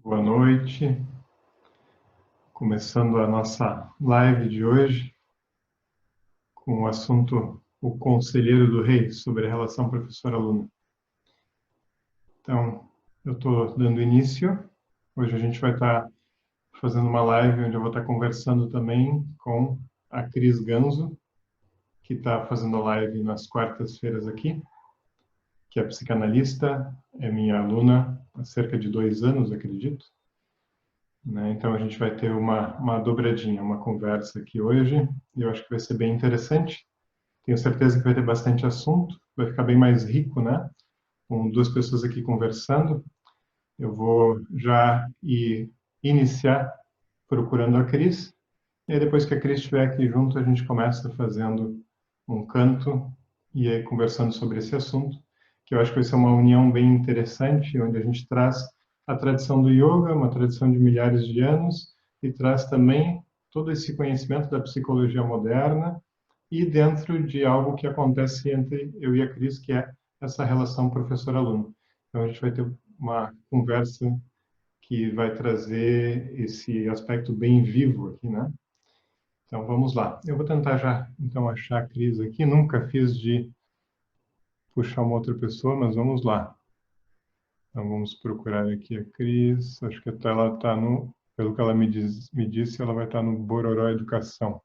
Boa noite. Começando a nossa live de hoje com o assunto O Conselheiro do Rei, sobre a relação professor-aluno. Então, eu estou dando início. Hoje a gente vai estar fazendo uma live onde eu vou estar conversando também com a Cris Ganzo, que está fazendo a live nas quartas-feiras aqui, que é psicanalista, é minha aluna há cerca de 2 anos, acredito. Então, a gente vai ter uma dobradinha, uma conversa aqui hoje, e eu acho que vai ser bem interessante. Tenho certeza que vai ter bastante assunto, vai ficar bem mais rico, né? Com 2 pessoas aqui conversando. Eu vou já iniciar procurando a Cris, e aí depois que a Cris estiver aqui junto, a gente começa fazendo um canto e aí conversando sobre esse assunto, que eu acho que vai ser uma união bem interessante, onde a gente traz a tradição do yoga, uma tradição de milhares de anos, e traz também todo esse conhecimento da psicologia moderna e dentro de algo que acontece entre eu e a Cris, que é essa relação professor-aluno. Então a gente vai ter uma conversa que vai trazer esse aspecto bem vivo aqui, né? Então vamos lá. Eu vou tentar já então achar a Cris aqui. Nunca fiz de puxar uma outra pessoa, mas vamos lá. Então vamos procurar aqui a Cris. Acho que até ela está no, pelo que ela me disse, ela vai estar no Bororó Educação.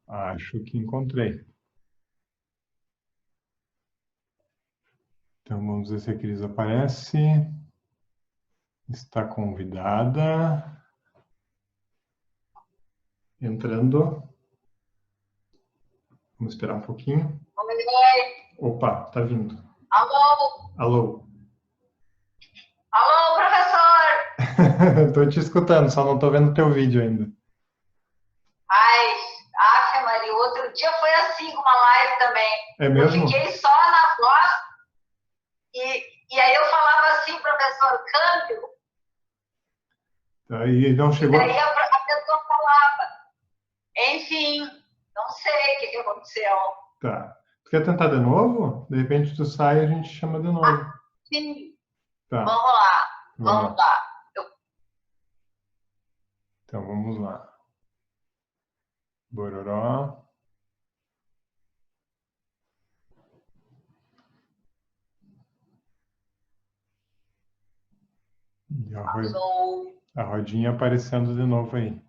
Acho que encontrei. Então vamos ver se a Cris aparece. Está convidada. Entrando. Vamos esperar um pouquinho. Oi. Opa, tá vindo. Alô? Alô. Alô, professor? Estou te escutando, só não estou vendo teu vídeo ainda. Ai, Ave Maria, outro dia foi assim, com uma live também. É Eu mesmo? fiquei só na voz e aí eu falava assim, professor, câmbio, Aí não e chegou. daí a pessoa falava. Enfim, não sei o que aconteceu. Tá. Tu quer tentar de novo? De repente tu sai e a gente chama de novo. Sim, Tá. vamos lá, Vamos vamos lá. lá. Então vamos lá. Bororó. E Alô, a rodinha aparecendo de novo aí.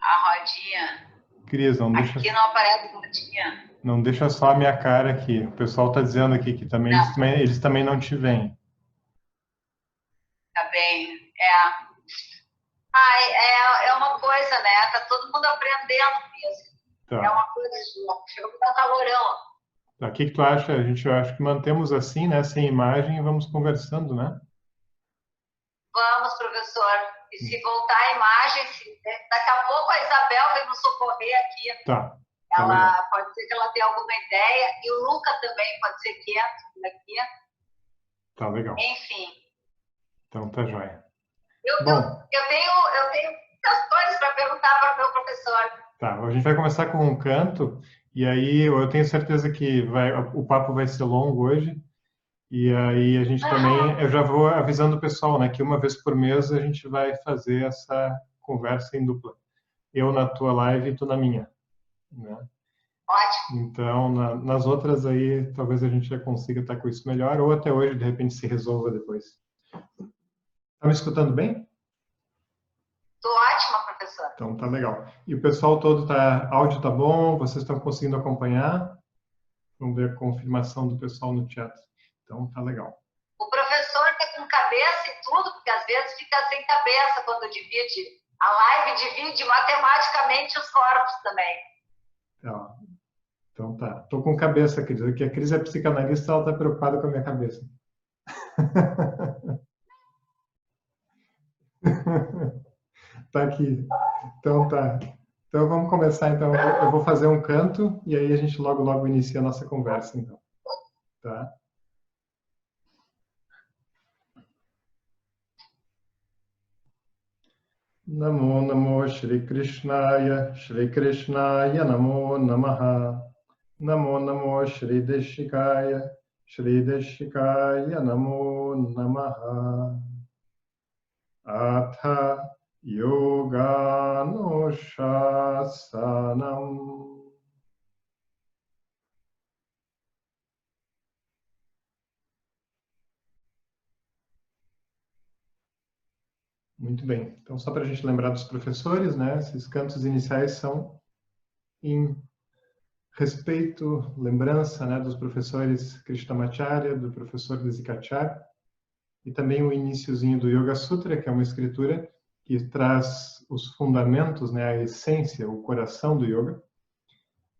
a rodinha. Cris, Aqui não aparece rodinha. não deixa só a minha cara aqui. O pessoal está dizendo aqui que também Não, eles também não te veem. tá bem. É uma coisa, né? Tá todo mundo aprendendo mesmo. É Tá. uma coisa de louco. Chegou a dar calorão. Tá. O que que tu acha? Eu acho que mantemos assim, né? Sem imagem e vamos conversando, né? Vamos, professor. E se voltar a imagem, daqui a pouco a Isabel vem nos socorrer aqui. Tá. Ela pode ser que ela tenha alguma ideia. E o Luca também pode ser que entre por aqui. Tá legal. Enfim. Então tá joia. Eu tenho muitas coisas para perguntar para o meu professor. Tá, a gente vai começar com um canto, e aí eu tenho certeza que o papo vai ser longo hoje, e aí a gente também, eu já vou avisando o pessoal, né, que uma vez por mês a gente vai fazer essa conversa em dupla. Eu na tua live e tu na minha, né? Ótimo. Então, nas outras aí, talvez a gente já consiga estar com isso melhor, ou até hoje, de repente, se resolva depois. Tá me escutando bem? Estou ótima, professor. Então tá legal. E o pessoal todo áudio tá bom? Vocês estão conseguindo acompanhar? Vamos ver a confirmação do pessoal no chat. Então tá legal. O professor está com cabeça e tudo, porque às vezes fica sem cabeça quando divide. A live divide matematicamente os corpos também. Então tá. Tô com cabeça, Cris. Aqui a Cris é psicanalista, ela tá preocupada com a minha cabeça. Tá aqui. Então tá. Então vamos começar. Então eu vou fazer um canto e aí a gente logo inicia a nossa conversa. Então, tá? Namo Namo Shri Krishnaya Namo Namaha. Namo Namo Shri Deshikaya Namo Namaha. Atha Yoganushasana. Muito bem. Então, só para a gente lembrar dos professores, né? Esses cantos iniciais são em respeito, lembrança, né, dos professores Krishnamacharya, do professor Desikachar, e também o iniciozinho do Yoga Sutra, que é uma escritura que traz os fundamentos, né, a essência, o coração do yoga.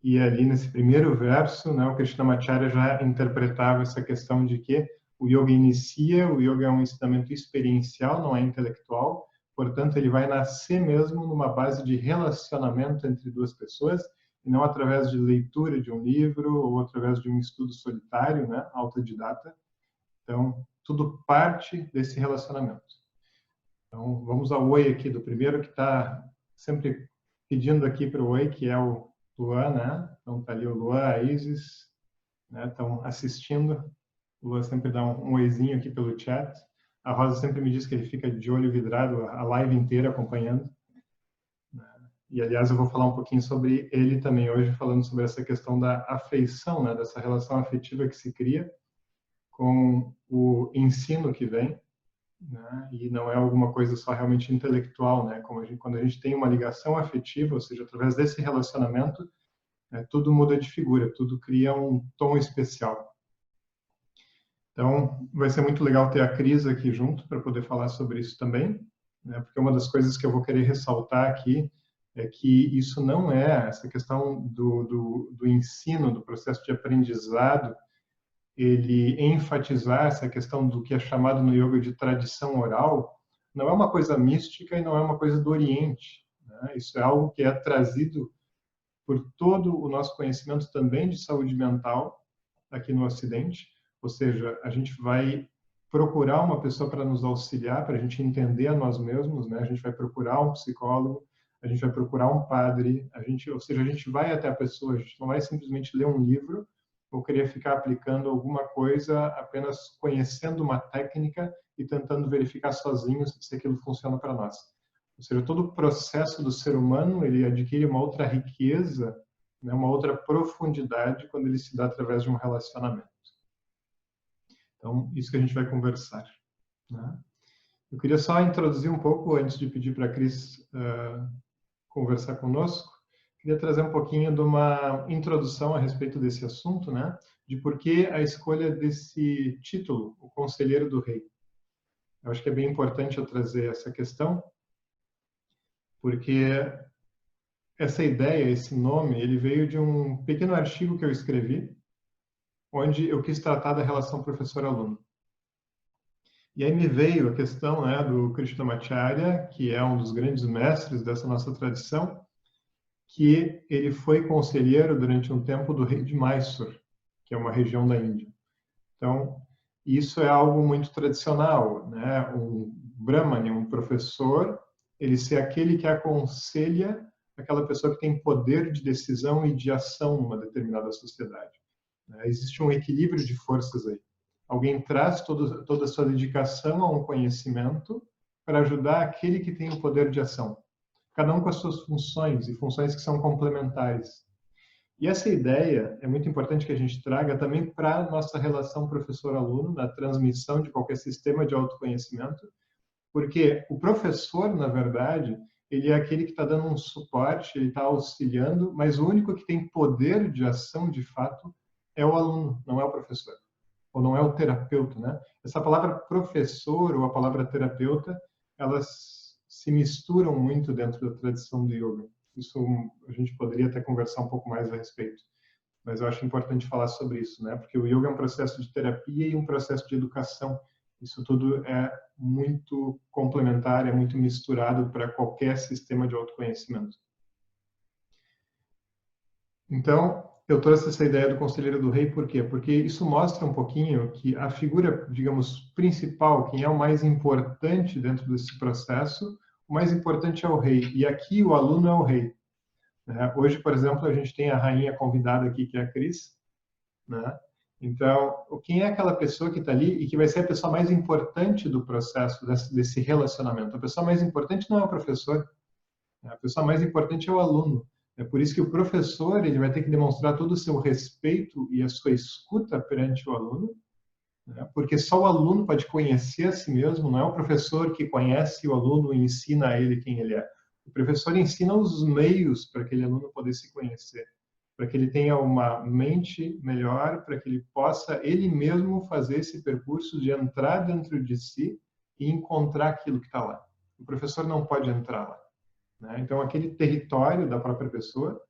E ali nesse primeiro verso, né, o Krishnamacharya já interpretava essa questão de que o yoga é um ensinamento experiencial, não é intelectual, portanto ele vai nascer mesmo numa base de relacionamento entre duas pessoas, e não através de leitura de um livro ou através de um estudo solitário, né, autodidata. Então, tudo parte desse relacionamento. Então, vamos ao oi aqui do primeiro, que está sempre pedindo aqui para o oi, que é o Luan, né? Então, está ali o Luan, a Isis, né? Estão assistindo. O Luan sempre dá um oizinho aqui pelo chat. A Rosa sempre me diz que ele fica de olho vidrado a live inteira acompanhando. E, aliás, eu vou falar um pouquinho sobre ele também hoje, falando sobre essa questão da afeição, né? Dessa relação afetiva que se cria com o ensino que vem, né? E não é alguma coisa só realmente intelectual, né? Quando a gente tem uma ligação afetiva, ou seja, através desse relacionamento, né, tudo muda de figura, tudo cria um tom especial. Então, vai ser muito legal ter a Cris aqui junto para poder falar sobre isso também, né? Porque uma das coisas que eu vou querer ressaltar aqui é que isso não é essa questão do ensino, do processo de aprendizado, ele enfatizar essa questão do que é chamado no yoga de tradição oral, não é uma coisa mística e não é uma coisa do Oriente, né? Isso é algo que é trazido por todo o nosso conhecimento também de saúde mental aqui no Ocidente, ou seja, a gente vai procurar uma pessoa para nos auxiliar, para a gente entender a nós mesmos, né? A gente vai procurar um psicólogo, a gente vai procurar um padre, ou seja, a gente vai até a pessoa, a gente não vai simplesmente ler um livro ou querer ficar aplicando alguma coisa apenas conhecendo uma técnica e tentando verificar sozinhos se aquilo funciona para nós. Ou seja, todo o processo do ser humano, ele adquire uma outra riqueza, né, uma outra profundidade quando ele se dá através de um relacionamento. Então, isso que a gente vai conversar, né? Eu queria só introduzir um pouco, antes de pedir para a Cris conversar conosco, queria trazer um pouquinho de uma introdução a respeito desse assunto, né? De por que a escolha desse título, o Conselheiro do Rei. Eu acho que é bem importante eu trazer essa questão, porque essa ideia, esse nome, ele veio de um pequeno artigo que eu escrevi, onde eu quis tratar da relação professor-aluno. E aí me veio a questão, né, do Krishnamacharya, que é um dos grandes mestres dessa nossa tradição, que ele foi conselheiro durante um tempo do rei de Mysore, que é uma região da Índia. Então, isso é algo muito tradicional, né? Um brahmane, um professor, ele ser aquele que aconselha aquela pessoa que tem poder de decisão e de ação numa determinada sociedade. Existe um equilíbrio de forças aí. Alguém traz toda a sua dedicação a um conhecimento para ajudar aquele que tem o poder de ação. Cada um com as suas funções, e funções que são complementares. E essa ideia é muito importante que a gente traga também para a nossa relação professor-aluno, na transmissão de qualquer sistema de autoconhecimento, porque o professor, na verdade, ele é aquele que está dando um suporte, ele está auxiliando, mas o único que tem poder de ação, de fato, é o aluno, não é o professor, ou não é o terapeuta, né? Essa palavra professor ou a palavra terapeuta, elas se misturam muito dentro da tradição do yoga. Isso a gente poderia até conversar um pouco mais a respeito, mas eu acho importante falar sobre isso, né? Porque o yoga é um processo de terapia e um processo de educação. Isso tudo é muito complementar, é muito misturado para qualquer sistema de autoconhecimento. Então, eu trouxe essa ideia do Conselheiro do Rei, por quê? Porque isso mostra um pouquinho que a figura, digamos, principal, quem é o mais importante dentro desse processo, o mais importante é o rei. E aqui o aluno é o rei. Hoje, por exemplo, a gente tem a rainha convidada aqui, que é a Cris, né? Então, quem é aquela pessoa que está ali e que vai ser a pessoa mais importante do processo desse relacionamento? A pessoa mais importante não é o professor, né? A pessoa mais importante é o aluno. É por isso que o professor ele vai ter que demonstrar todo o seu respeito e a sua escuta perante o aluno, né? Porque só o aluno pode conhecer a si mesmo, não é o professor que conhece o aluno e ensina a ele quem ele é. O professor ensina os meios para aquele aluno poder se conhecer, para que ele tenha uma mente melhor, para que ele possa ele mesmo fazer esse percurso de entrar dentro de si e encontrar aquilo que está lá. O professor não pode entrar lá, né? Então, aquele território da própria pessoa,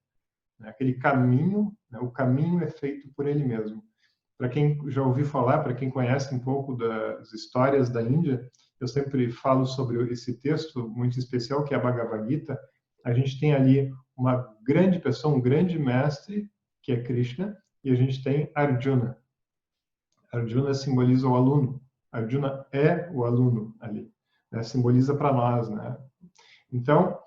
né? Aquele caminho, né? O caminho é feito por ele mesmo. Para quem já ouviu falar, para quem conhece um pouco das histórias da Índia, eu sempre falo sobre esse texto muito especial, que é a Bhagavad Gita. A gente tem ali uma grande pessoa, um grande mestre, que é Krishna, e a gente tem Arjuna. Arjuna simboliza o aluno. Arjuna é o aluno ali, né? Simboliza para nós, né? Então,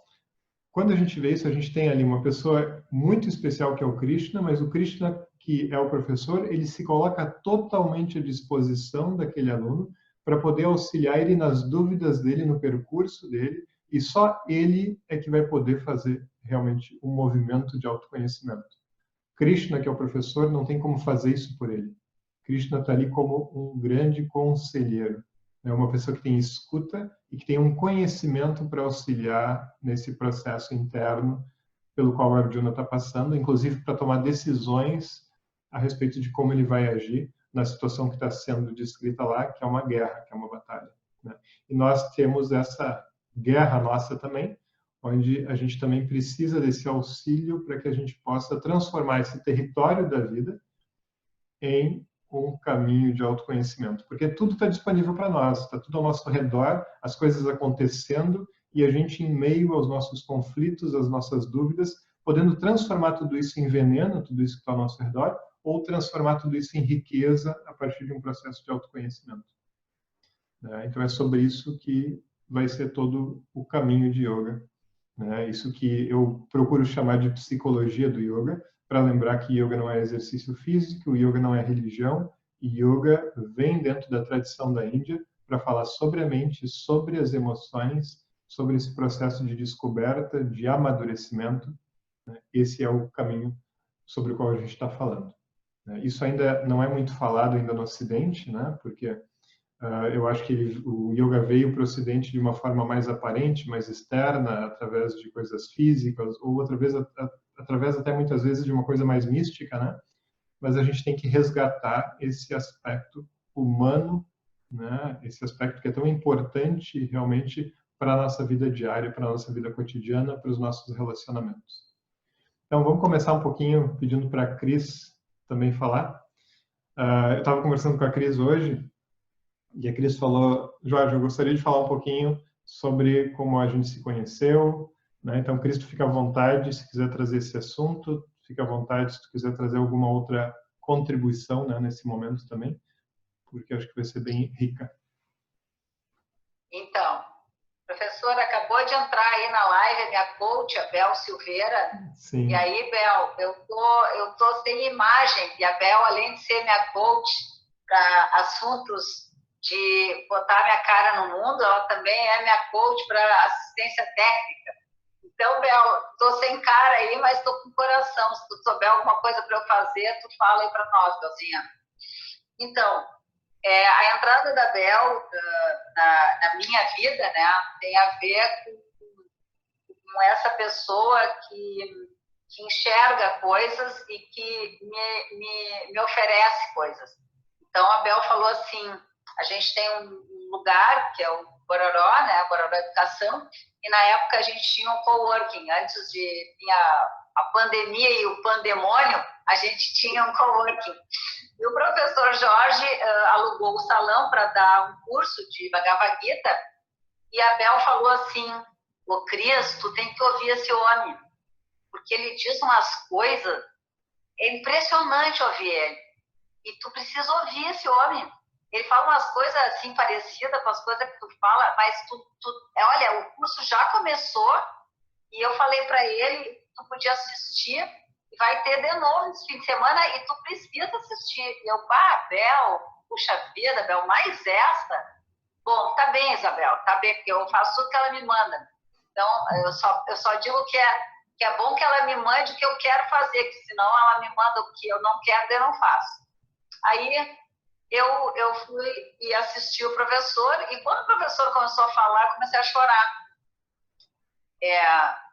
quando a gente vê isso, a gente tem ali uma pessoa muito especial que é o Krishna, mas o Krishna, que é o professor, ele se coloca totalmente à disposição daquele aluno para poder auxiliar ele nas dúvidas dele, no percurso dele, e só ele é que vai poder fazer realmente um movimento de autoconhecimento. Krishna, que é o professor, não tem como fazer isso por ele. Krishna está ali como um grande conselheiro, é uma pessoa que tem escuta e que tem um conhecimento para auxiliar nesse processo interno pelo qual o Arjuna está passando, inclusive para tomar decisões a respeito de como ele vai agir na situação que está sendo descrita lá, que é uma guerra, que é uma batalha, né? E nós temos essa guerra nossa também, onde a gente também precisa desse auxílio para que a gente possa transformar esse território da vida em um caminho de autoconhecimento, porque tudo está disponível para nós, está tudo ao nosso redor, as coisas acontecendo e a gente em meio aos nossos conflitos, às nossas dúvidas, podendo transformar tudo isso em veneno, tudo isso que está ao nosso redor, ou transformar tudo isso em riqueza a partir de um processo de autoconhecimento, né? Então é sobre isso que vai ser todo o caminho de yoga, né? Isso que eu procuro chamar de psicologia do yoga, para lembrar que yoga não é exercício físico, yoga não é religião, e yoga vem dentro da tradição da Índia para falar sobre a mente, sobre as emoções, sobre esse processo de descoberta, de amadurecimento, né? Esse é o caminho sobre o qual a gente está falando, né? Isso ainda não é muito falado ainda no Ocidente, né? Porque eu acho que o yoga veio para o Ocidente de uma forma mais aparente, mais externa, através de coisas físicas, ou através até muitas vezes de uma coisa mais mística, né? Mas a gente tem que resgatar esse aspecto humano, né? Esse aspecto que é tão importante realmente para a nossa vida diária, para a nossa vida cotidiana, para os nossos relacionamentos. Então, vamos começar um pouquinho pedindo para a Cris também falar. Eu estava conversando com a Cris hoje, e a Cris falou: Jorge, eu gostaria de falar um pouquinho sobre como a gente se conheceu, né? Então, Cris, tu fica à vontade, se quiser trazer esse assunto, fica à vontade se tu quiser trazer alguma outra contribuição, né, nesse momento também, porque acho que vai ser bem rica. Então, a professora acabou de entrar aí na live, a minha coach, a Bel Silveira. Sim. E aí, Bel, eu tô sem imagem, e a Bel, além de ser minha coach para assuntos de botar minha cara no mundo, ela também é minha coach para assistência técnica. Então, Bel, tô sem cara aí, mas tô com coração. Se tu souber alguma coisa para eu fazer, tu fala aí para nós, Belzinha. Então, a entrada da Bel na minha vida, né, tem a ver com essa pessoa que enxerga coisas e que me oferece coisas. Então, a Bel falou assim, a gente tem um lugar, que é o Bororó, né, Bororó Educação, e na época a gente tinha um coworking, antes de vir a pandemia e o pandemônio, a gente tinha um coworking. E o professor Jorge alugou o salão para dar um curso de Bhagavad Gita, e a Bel falou assim: ô Cris, tu tem que ouvir esse homem, porque ele diz umas coisas, é impressionante ouvir ele, e tu precisa ouvir esse homem. Ele fala umas coisas assim parecidas com as coisas que tu fala, mas olha, o curso já começou, e eu falei para ele, tu podia assistir e vai ter de novo esse fim de semana e tu precisa assistir. E eu, Bel, puxa vida, Bel, mais essa? Bom, tá bem, Isabel, tá bem, porque eu faço tudo que ela me manda. Então, eu só digo que é bom que ela me mande o que eu quero fazer, que senão ela me manda o que eu não quero, eu não faço. Aí eu fui e assisti o professor, e quando o professor começou a falar, eu comecei a chorar.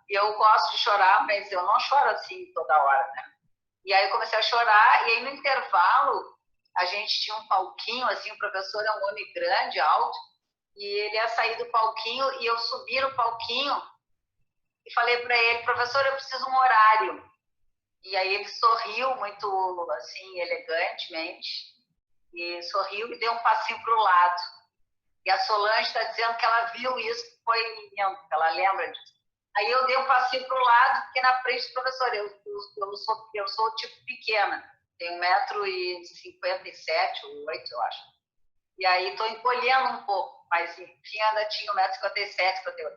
Eu gosto de chorar, mas eu não choro assim toda hora, né? E aí eu comecei a chorar, e aí no intervalo, a gente tinha um palquinho, assim, o professor é um homem grande, alto, e ele ia sair do palquinho, e eu subi no palquinho e falei para ele, professor, eu preciso de um horário. E aí ele sorriu muito, assim, elegantemente, e sorriu e deu um passinho para o lado. E a Solange está dizendo que ela viu isso, que foi lindo, que ela lembra disso. Aí eu dei um passinho para o lado, porque na frente do professor, eu sou tipo pequena, tenho 1,57 m, ou 8, eu acho. E aí estou encolhendo um pouco, mas enfim, ainda tinha 1,57 m, 58.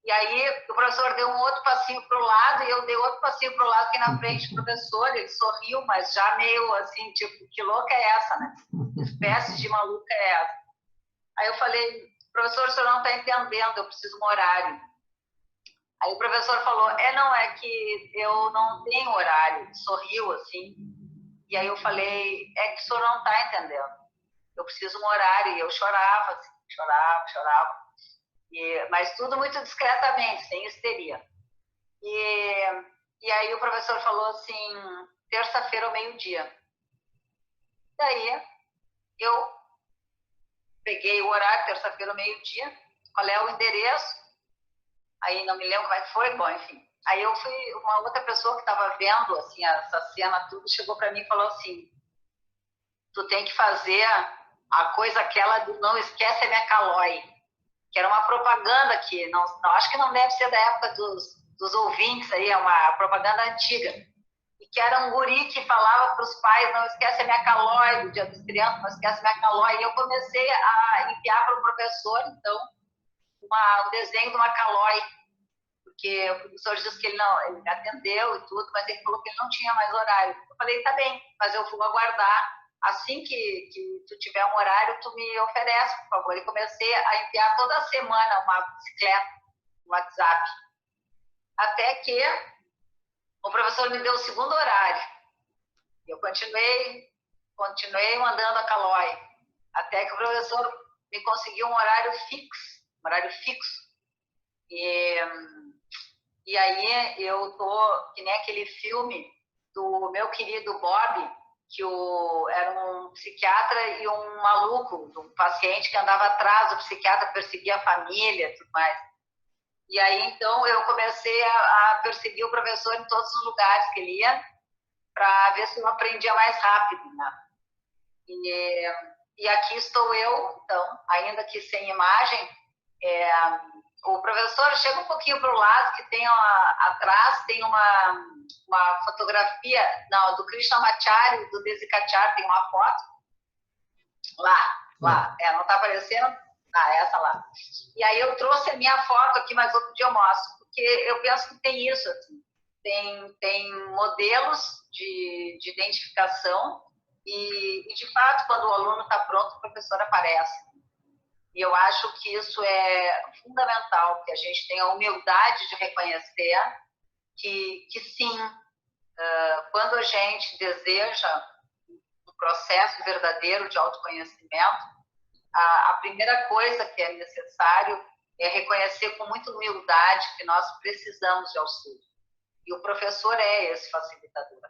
E aí o professor deu um outro passinho para o lado, e eu dei outro passinho para o lado, que na frente do professor, ele sorriu, mas já meio assim, tipo, que louca é essa, né? Que espécie de maluca é essa? Aí eu falei, professor, o senhor não está entendendo, eu preciso de um horário. Aí o professor falou, não, é que eu não tenho horário, sorriu assim. E aí eu falei, é que o senhor não está entendendo, eu preciso de um horário. E eu chorava, assim, chorava. Mas tudo muito discretamente, sem histeria. E aí o professor falou assim, terça-feira ao meio-dia. Daí eu peguei o horário, terça-feira ao meio-dia, qual é o endereço? Aí não me lembro como é que foi, bom, enfim. Aí eu fui, uma outra pessoa que estava vendo, assim, essa cena tudo, chegou para mim e falou assim, tu tem que fazer a coisa aquela do não esquece a minha Calói, que era uma propaganda que, não, acho que não deve ser da época dos ouvintes aí, é uma propaganda antiga, e que era um guri que falava para os pais, não esquece a minha Calói, do Dia das Crianças, não esquece a minha Calói, e eu comecei a enviar para o professor, então, um desenho de uma Calói, porque o professor disse que ele atendeu e tudo, mas ele falou que ele não tinha mais horário. Eu falei, tá bem, mas eu vou aguardar, assim que tu tiver um horário, tu me oferece, por favor. E comecei a enviar toda semana uma bicicleta no WhatsApp, até que o professor me deu o segundo horário. Eu continuei mandando a Calói, até que o professor me conseguiu um horário fixo. E aí eu tô, que nem aquele filme do meu querido Bob, que era um psiquiatra e um maluco, um paciente que andava atrás, o psiquiatra perseguia a família e tudo mais. E aí então eu comecei a perseguir o professor em todos os lugares que ele ia, para ver se eu aprendia mais rápido, né? E aqui estou eu, então, ainda que sem imagem, o professor chega um pouquinho para o lado, que tem atrás tem uma fotografia do Krishnamacharya, do Desikachar, tem uma foto lá, não está aparecendo? Essa lá. E aí eu trouxe a minha foto aqui, mas outro dia eu mostro, porque eu penso que tem isso, assim, tem modelos de identificação e, de fato, quando o aluno está pronto, o professor aparece. E eu acho que isso é fundamental, que a gente tenha a humildade de reconhecer que sim, quando a gente deseja um processo verdadeiro de autoconhecimento, a primeira coisa que é necessário é reconhecer com muita humildade que nós precisamos de auxílio. E o professor é esse facilitador.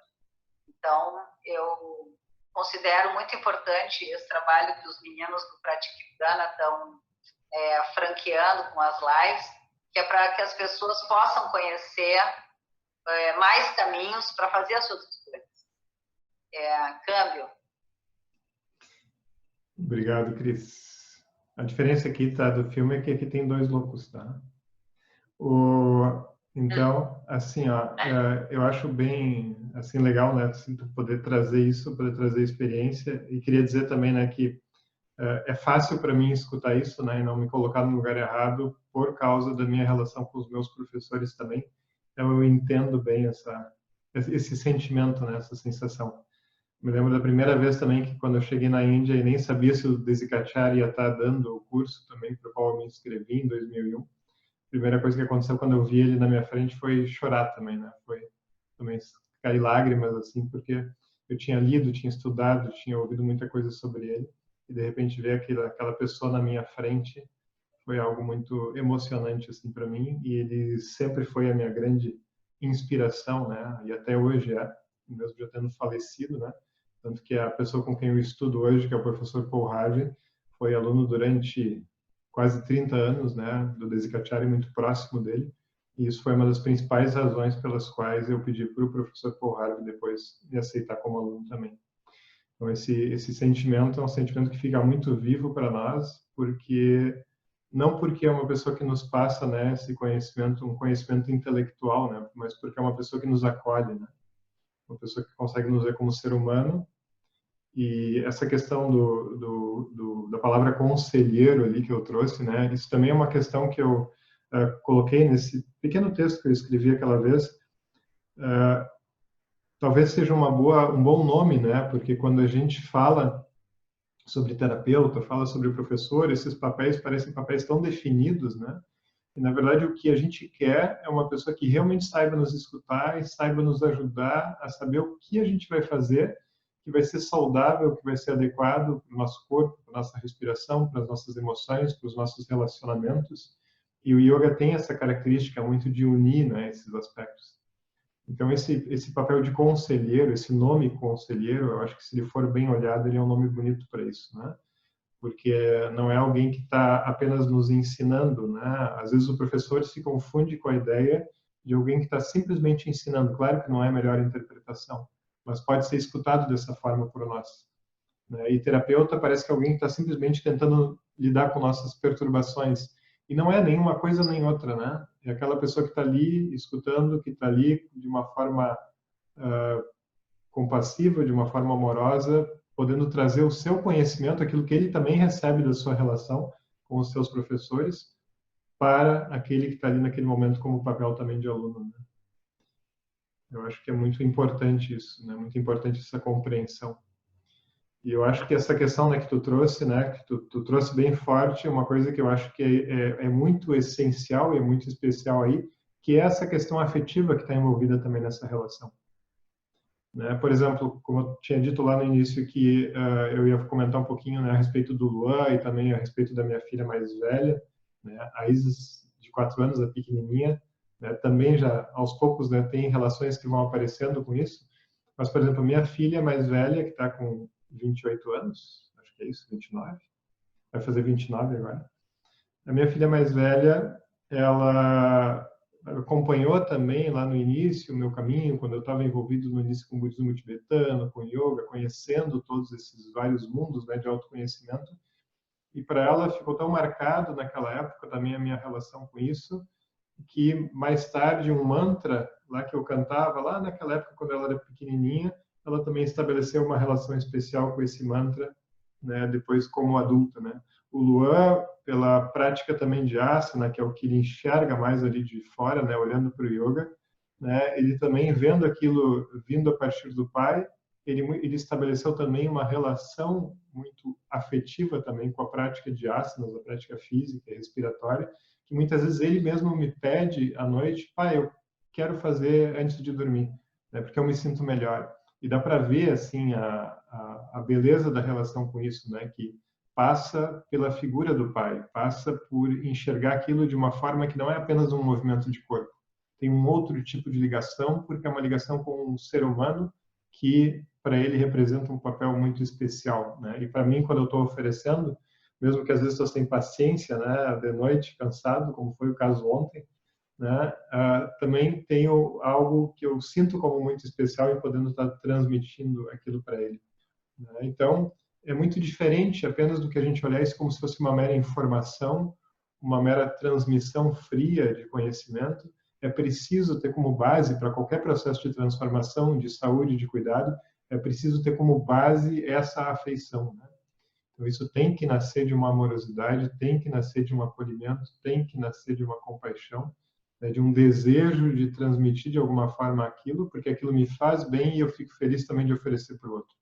Então, eu considero muito importante esse trabalho que os meninos do Pratique Prana estão franqueando com as lives, que é para que as pessoas possam conhecer mais caminhos para fazer as suas escolhas. Câmbio. Obrigado, Cris. A diferença aqui, tá, do filme é que aqui tem 2 loucos, tá? Então, assim, ó, eu acho bem, assim, legal, né, assim, tu poder trazer isso, poder trazer experiência, e queria dizer também, né, que é fácil para mim escutar isso, né, e não me colocar no lugar errado por causa da minha relação com os meus professores também. Então, eu entendo bem esse sentimento, né, essa sensação. Me lembro da primeira vez também que quando eu cheguei na Índia e nem sabia se o Desikachar ia estar dando o curso também para o qual eu me inscrevi em 2001. A primeira coisa que aconteceu quando eu vi ele na minha frente foi chorar também, né? Foi também cair lágrimas assim, porque eu tinha lido, tinha estudado, tinha ouvido muita coisa sobre ele e de repente ver aquela pessoa na minha frente foi algo muito emocionante assim para mim, e ele sempre foi a minha grande inspiração, né? E até hoje é, mesmo já tendo falecido, né? Tanto que a pessoa com quem eu estudo hoje, que é o professor Paul Harvey, foi aluno durante quase 30 anos, né, do Desikachar, muito próximo dele. E isso foi uma das principais razões pelas quais eu pedi para o professor Paul Harvey depois me aceitar como aluno também. Então esse sentimento é um sentimento que fica muito vivo para nós, porque não porque é uma pessoa que nos passa, né, esse conhecimento, um conhecimento intelectual, né, mas porque é uma pessoa que nos acolhe, né, uma pessoa que consegue nos ver como ser humano. E essa questão da palavra conselheiro ali que eu trouxe, né, isso também é uma questão que eu coloquei nesse pequeno texto que eu escrevi aquela vez. Talvez seja um bom nome, né, porque quando a gente fala sobre terapeuta, fala sobre professor, esses papéis parecem papéis tão definidos, né? E, na verdade, o que a gente quer é uma pessoa que realmente saiba nos escutar e saiba nos ajudar a saber o que a gente vai fazer, que vai ser saudável, que vai ser adequado para o nosso corpo, para a nossa respiração, para as nossas emoções, para os nossos relacionamentos. E o yoga tem essa característica muito de unir, né, esses aspectos. Então, esse papel de conselheiro, esse nome conselheiro, eu acho que se ele for bem olhado, ele é um nome bonito para isso, né? Porque não é alguém que está apenas nos ensinando, né? Às vezes o professor se confunde com a ideia de alguém que está simplesmente ensinando. Claro que não é a melhor interpretação, mas pode ser escutado dessa forma por nós, né? E terapeuta parece que é alguém que está simplesmente tentando lidar com nossas perturbações. E não é nenhuma coisa nem outra, né? É aquela pessoa que está ali escutando, que está ali de uma forma compassiva, de uma forma amorosa, podendo trazer o seu conhecimento, aquilo que ele também recebe da sua relação com os seus professores, para aquele que está ali naquele momento como papel também de aluno, né? Eu acho que é muito importante isso, né? Muito importante essa compreensão. E eu acho que essa questão, né, que tu trouxe, né, que tu trouxe bem forte, é uma coisa que eu acho que é muito essencial e é muito especial aí, que é essa questão afetiva que está envolvida também nessa relação. Né? Por exemplo, como eu tinha dito lá no início que eu ia comentar um pouquinho, né, a respeito do Luan e também a respeito da minha filha mais velha, né, a Isis, de 4 anos, a pequenininha, né, também já aos poucos, né, tem relações que vão aparecendo com isso. Mas, por exemplo, minha filha mais velha, que está com 28 anos, acho que é isso, 29, vai fazer 29 agora. A minha filha mais velha, ela acompanhou também lá no início o meu caminho, quando eu estava envolvido no início com o budismo tibetano, com yoga, conhecendo todos esses vários mundos, né, de autoconhecimento. E para ela ficou tão marcado naquela época também a minha relação com isso, que mais tarde um mantra lá que eu cantava, lá naquela época quando ela era pequenininha, ela também estabeleceu uma relação especial com esse mantra, né, depois como adulta, né? O Luan, pela prática também de asana, que é o que ele enxerga mais ali de fora, né, olhando para o yoga, né, ele também vendo aquilo vindo a partir do pai, ele estabeleceu também uma relação muito afetiva também com a prática de asanas, a prática física e respiratória, que muitas vezes ele mesmo me pede à noite, pai, eu quero fazer antes de dormir, né, porque eu me sinto melhor. E dá para ver assim a beleza da relação com isso, né, que passa pela figura do pai, passa por enxergar aquilo de uma forma que não é apenas um movimento de corpo. Tem um outro tipo de ligação, porque é uma ligação com um ser humano que para ele representa um papel muito especial, né? E para mim, quando eu estou oferecendo, mesmo que às vezes estou sem paciência, né, de noite, cansado, como foi o caso ontem, né, também tenho algo que eu sinto como muito especial em podendo estar transmitindo aquilo para ele, né? Então, é muito diferente apenas do que a gente olhar isso como se fosse uma mera informação, uma mera transmissão fria de conhecimento. É preciso ter como base, para qualquer processo de transformação, de saúde, de cuidado, é preciso ter como base essa afeição, né? Então, isso tem que nascer de uma amorosidade, tem que nascer de um acolhimento, tem que nascer de uma compaixão. né, de um desejo de transmitir de alguma forma aquilo, porque aquilo me faz bem e eu fico feliz também de oferecer para o outro.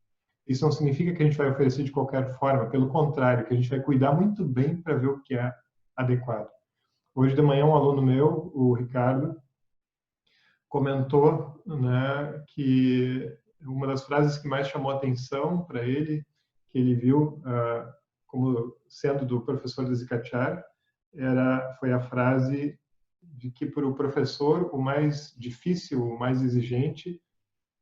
Isso não significa que a gente vai oferecer de qualquer forma, pelo contrário, que a gente vai cuidar muito bem para ver o que é adequado. Hoje de manhã um aluno meu, o Ricardo, comentou, né, que uma das frases que mais chamou atenção para ele, que ele viu como sendo do professor Desikachar, foi a frase de que para o professor o mais difícil, o mais exigente,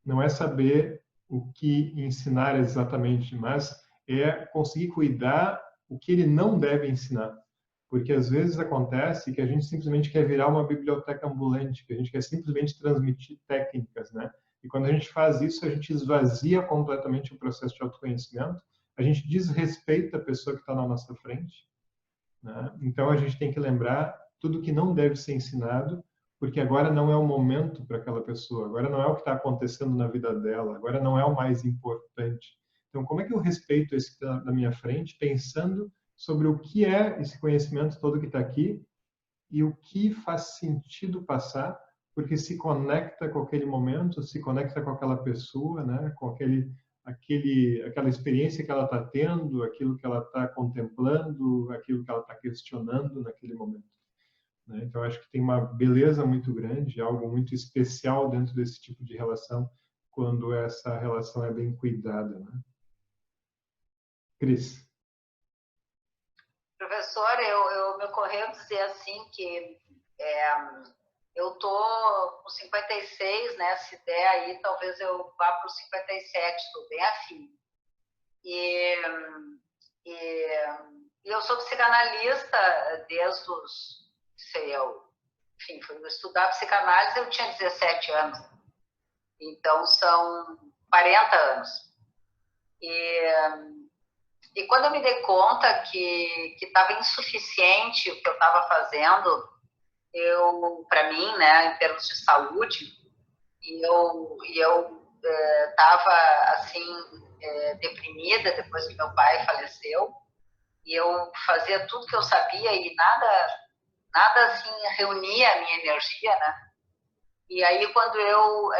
não é saber o que ensinar exatamente, mas é conseguir cuidar o que ele não deve ensinar. Porque às vezes acontece que a gente simplesmente quer virar uma biblioteca ambulante, que a gente quer simplesmente transmitir técnicas, né? E quando a gente faz isso, a gente esvazia completamente o processo de autoconhecimento, a gente desrespeita a pessoa que está na nossa frente, né? Então a gente tem que lembrar tudo que não deve ser ensinado, porque agora não é o momento para aquela pessoa, agora não é o que está acontecendo na vida dela, agora não é o mais importante. Então, como é que eu respeito esse que está na minha frente, pensando sobre o que é esse conhecimento todo que está aqui e o que faz sentido passar, porque se conecta com aquele momento, se conecta com aquela pessoa, né? Com aquela experiência que ela está tendo, aquilo que ela está contemplando, aquilo que ela está questionando naquele momento, né? Então, acho que tem uma beleza muito grande, algo muito especial dentro desse tipo de relação, quando essa relação é bem cuidada, né? Cris. Professor, me ocorreu dizer assim que eu tô com 56, né? Se der aí, talvez eu vá para os 57, estou bem afim. E, eu sou psicanalista desde os, sei eu, enfim, fui estudar psicanálise, eu tinha 17 anos. Então, são 40 anos. E quando eu me dei conta que estava insuficiente o que eu estava fazendo, para mim, né, em termos de saúde, eu estava assim deprimida depois que meu pai faleceu, e eu fazia tudo que eu sabia e nada assim reunia a minha energia, né? E aí quando eu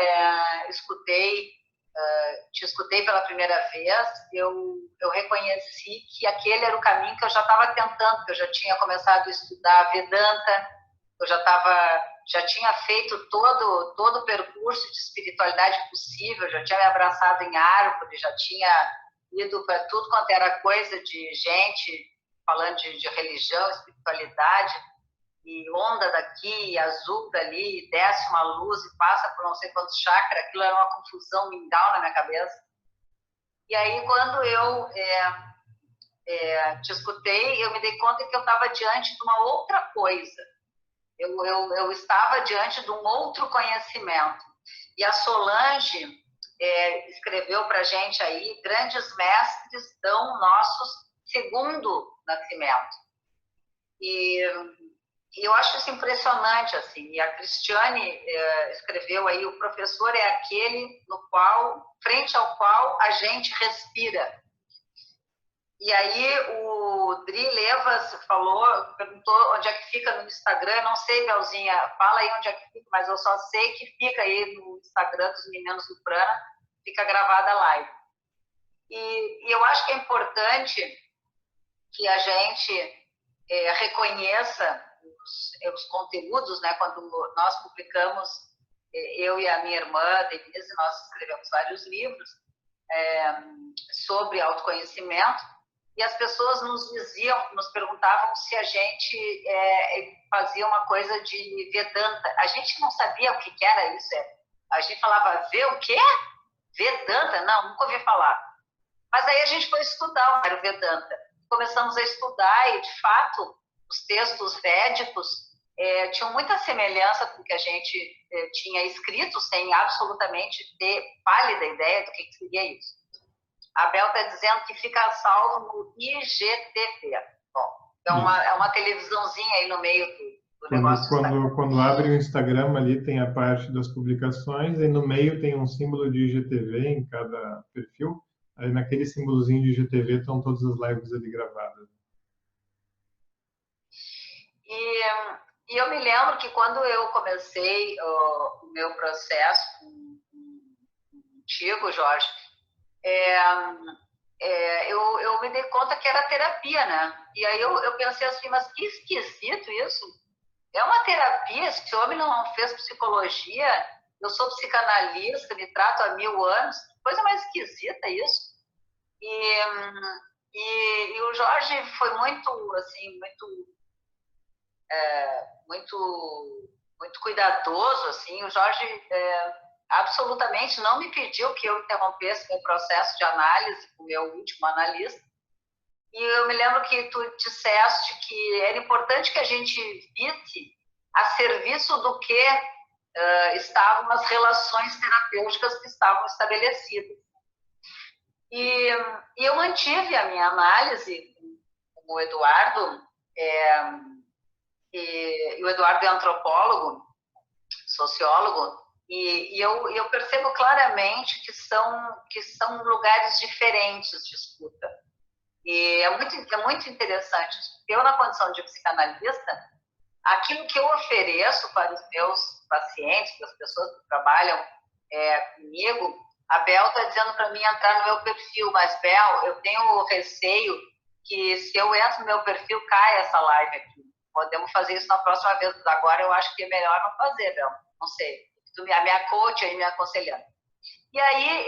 te escutei pela primeira vez, eu reconheci que aquele era o caminho que eu já estava tentando, que eu já tinha começado a estudar Vedanta, eu já tinha feito todo o percurso de espiritualidade possível, já tinha me abraçado em árvore, já tinha ido para tudo quanto era coisa de gente falando de religião, espiritualidade, e onda daqui, e azul dali, e desce uma luz e passa por não sei quantos chakras, aquilo era uma confusão mingau na minha cabeça. E aí, quando eu te escutei, eu me dei conta que eu estava diante de uma outra coisa. Eu estava diante de um outro conhecimento. E a Solange escreveu para a gente aí, grandes mestres dão nossos segundo nascimento. E eu acho isso impressionante, assim. E a Cristiane escreveu aí, o professor é aquele frente ao qual a gente respira. E aí o Dri Levas perguntou onde é que fica no Instagram. Não sei, Belzinha, fala aí onde é que fica, mas eu só sei que fica aí no Instagram dos Meninos do Prana, fica gravada a live. E eu acho que é importante que a gente reconheça os conteúdos, né? Quando nós publicamos, eu e a minha irmã, Denise, nós escrevemos vários livros sobre autoconhecimento, e as pessoas nos perguntavam se a gente fazia uma coisa de Vedanta. A gente não sabia o que era isso. A gente falava, vê o quê? Vedanta? Não, nunca ouvi falar. Mas aí a gente foi estudar o que era o Vedanta. Começamos a estudar e, de fato, os textos védicos tinham muita semelhança com o que a gente tinha escrito, sem absolutamente ter pálida ideia do que seria isso. A Bel está dizendo que fica salvo no IGTV. Bom, é uma televisãozinha aí no meio do negócio. Quando abre o Instagram, ali tem a parte das publicações e no meio tem um símbolo de IGTV em cada perfil. Aí naquele símbolozinho de IGTV estão todas as lives ali gravadas. E eu me lembro que quando eu comecei o meu processo contigo, Jorge, eu me dei conta que era terapia, né? E aí eu pensei assim, mas que esquisito isso. É uma terapia, esse homem não fez psicologia, eu sou psicanalista, me trato há 1000 anos, coisa mais esquisita isso. E o Jorge foi muito, assim, muito cuidadoso, assim. O Jorge absolutamente não me pediu que eu interrompesse meu processo de análise com o meu último analista. E eu me lembro que tu disseste que era importante que a gente visse a serviço do que estavam as relações terapêuticas que estavam estabelecidas. E eu mantive a minha análise com o Eduardo, e o Eduardo é antropólogo, sociólogo, e eu percebo claramente que são lugares diferentes de escuta. E é muito interessante. Eu, na condição de psicanalista, aquilo que eu ofereço para os meus pacientes, para as pessoas que trabalham comigo, a Bel está dizendo para mim entrar no meu perfil, mas, Bel, eu tenho receio que se eu entro no meu perfil, cai essa live aqui. Podemos fazer isso na próxima vez, mas agora eu acho que é melhor não fazer, Bel. Não sei. A minha coach aí me aconselhando. E aí,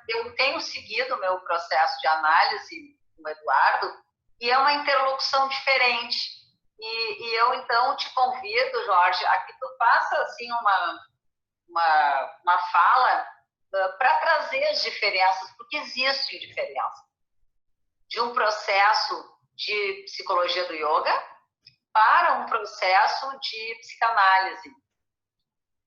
eu tenho seguido o meu processo de análise com o Eduardo, e é uma interlocução diferente. E eu, então, te convido, Jorge, a que tu faça, assim, uma fala para trazer as diferenças, porque existem diferenças. De um processo de psicologia do yoga para um processo de psicanálise.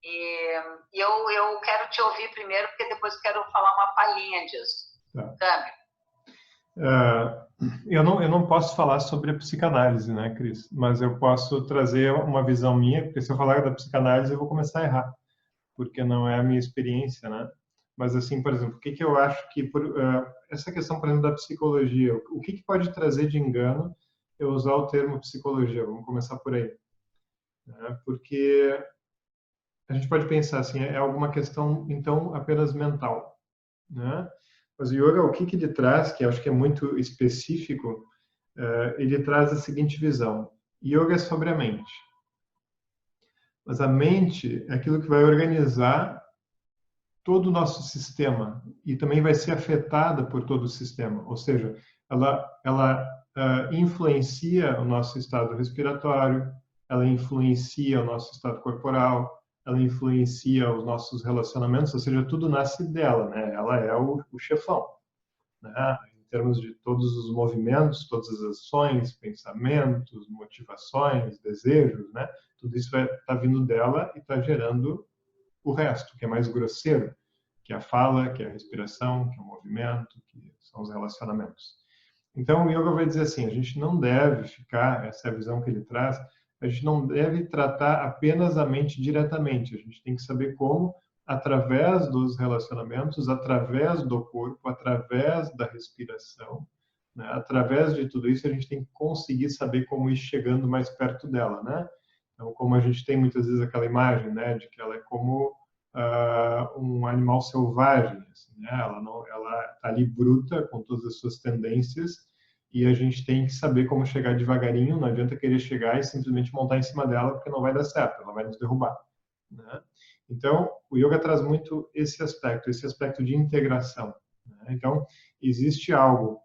E eu quero te ouvir primeiro, porque depois eu quero falar uma palhinha disso. Tá. Eu não posso falar sobre a psicanálise, né, Cris? Mas eu posso trazer uma visão minha, porque se eu falar da psicanálise eu vou começar a errar, porque não é a minha experiência, né? Mas, assim, por exemplo, o que eu acho que... essa questão, por exemplo, da psicologia, o que pode trazer de engano eu usar o termo psicologia? Vamos começar por aí. Porque a gente pode pensar assim, é alguma questão, então, apenas mental, né? Mas o yoga, o que ele traz, que eu acho que é muito específico, ele traz a seguinte visão. Yoga é sobre a mente. Mas a mente é aquilo que vai organizar todo o nosso sistema e também vai ser afetada por todo o sistema. Ou seja, ela influencia o nosso estado respiratório, ela influencia o nosso estado corporal, ela influencia os nossos relacionamentos, ou seja, tudo nasce dela, né? Ela é o chefão, né? Em termos de todos os movimentos, todas as ações, pensamentos, motivações, desejos, né? Tudo isso está vindo dela e está gerando o resto, que é mais grosseiro, que é a fala, que é a respiração, que é o movimento, que são os relacionamentos. Então, o yoga vai dizer assim, a gente não deve ficar, essa é a visão que ele traz, a gente não deve tratar apenas a mente diretamente, a gente tem que saber como, através dos relacionamentos, através do corpo, através da respiração, né? Através de tudo isso, a gente tem que conseguir saber como ir chegando mais perto dela, né? Então, como a gente tem muitas vezes aquela imagem, né, de que ela é como um animal selvagem, assim, né? Ela está ali bruta com todas as suas tendências e a gente tem que saber como chegar devagarinho. Não adianta querer chegar e simplesmente montar em cima dela, porque não vai dar certo, ela vai nos derrubar, né? Então, o yoga traz muito esse aspecto de integração, né? Então, existe algo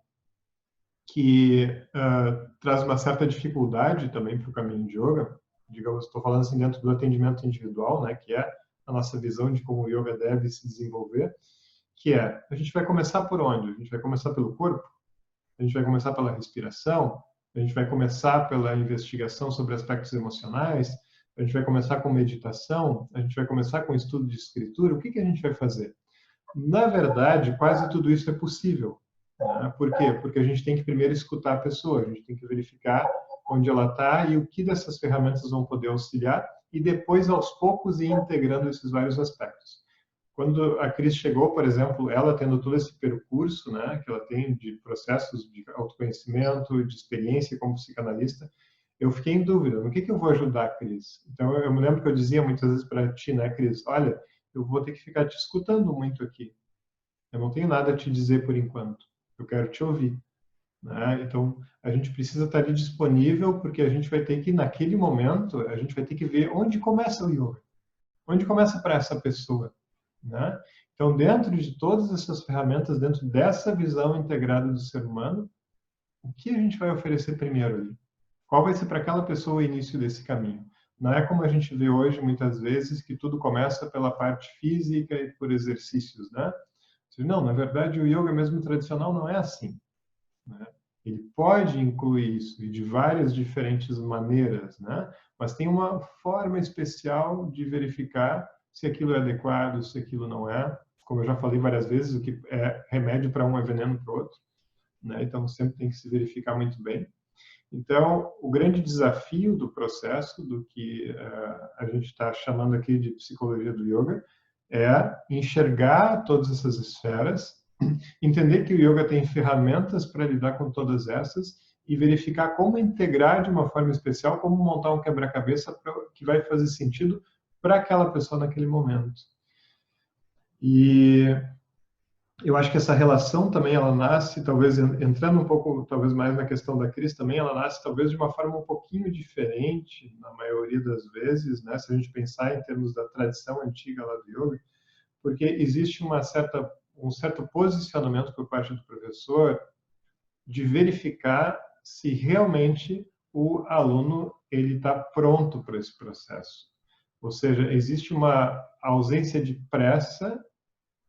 que traz uma certa dificuldade também para o caminho de yoga. Digamos, estou falando assim dentro do atendimento individual, né, que é a nossa visão de como o yoga deve se desenvolver, que é, a gente vai começar por onde? A gente vai começar pelo corpo? A gente vai começar pela respiração? A gente vai começar pela investigação sobre aspectos emocionais? A gente vai começar com meditação? A gente vai começar com estudo de escritura? O que a gente vai fazer? Na verdade, quase tudo isso é possível. Por quê? Porque a gente tem que primeiro escutar a pessoa, a gente tem que verificar onde ela está e o que dessas ferramentas vão poder auxiliar e depois, aos poucos, ir integrando esses vários aspectos. Quando a Cris chegou, por exemplo, ela tendo todo esse percurso, né, que ela tem de processos de autoconhecimento, de experiência como psicanalista, eu fiquei em dúvida, no que eu vou ajudar a Cris? Então, eu me lembro que eu dizia muitas vezes para ti, né, Cris, olha, eu vou ter que ficar te escutando muito aqui. Eu não tenho nada a te dizer por enquanto. Eu quero te ouvir. Né? Então, a gente precisa estar ali disponível, porque a gente vai ter que, naquele momento, a gente vai ter que ver onde começa o yoga. Onde começa para essa pessoa. Né? Então, dentro de todas essas ferramentas, dentro dessa visão integrada do ser humano, o que a gente vai oferecer primeiro ali? Qual vai ser para aquela pessoa o início desse caminho? Não é como a gente vê hoje, muitas vezes, que tudo começa pela parte física e por exercícios, né? Não, na verdade, o yoga mesmo tradicional não é assim. Né? Ele pode incluir isso e de várias diferentes maneiras, né? Mas tem uma forma especial de verificar se aquilo é adequado, se aquilo não é. Como eu já falei várias vezes, o que é remédio para um é veneno para o outro. Né? Então, sempre tem que se verificar muito bem. Então, o grande desafio do processo, do que a gente está chamando aqui de psicologia do yoga, é enxergar todas essas esferas, entender que o yoga tem ferramentas para lidar com todas essas e verificar como integrar de uma forma especial, como montar um quebra-cabeça que vai fazer sentido para aquela pessoa naquele momento. E eu acho que essa relação também, ela nasce, talvez, entrando um pouco, talvez mais na questão da Cris também, ela nasce talvez de uma forma um pouquinho diferente, na maioria das vezes, né? Se a gente pensar em termos da tradição antiga lá do yoga, porque existe um certo posicionamento por parte do professor de verificar se realmente o aluno ele está pronto para esse processo. Ou seja, existe uma ausência de pressa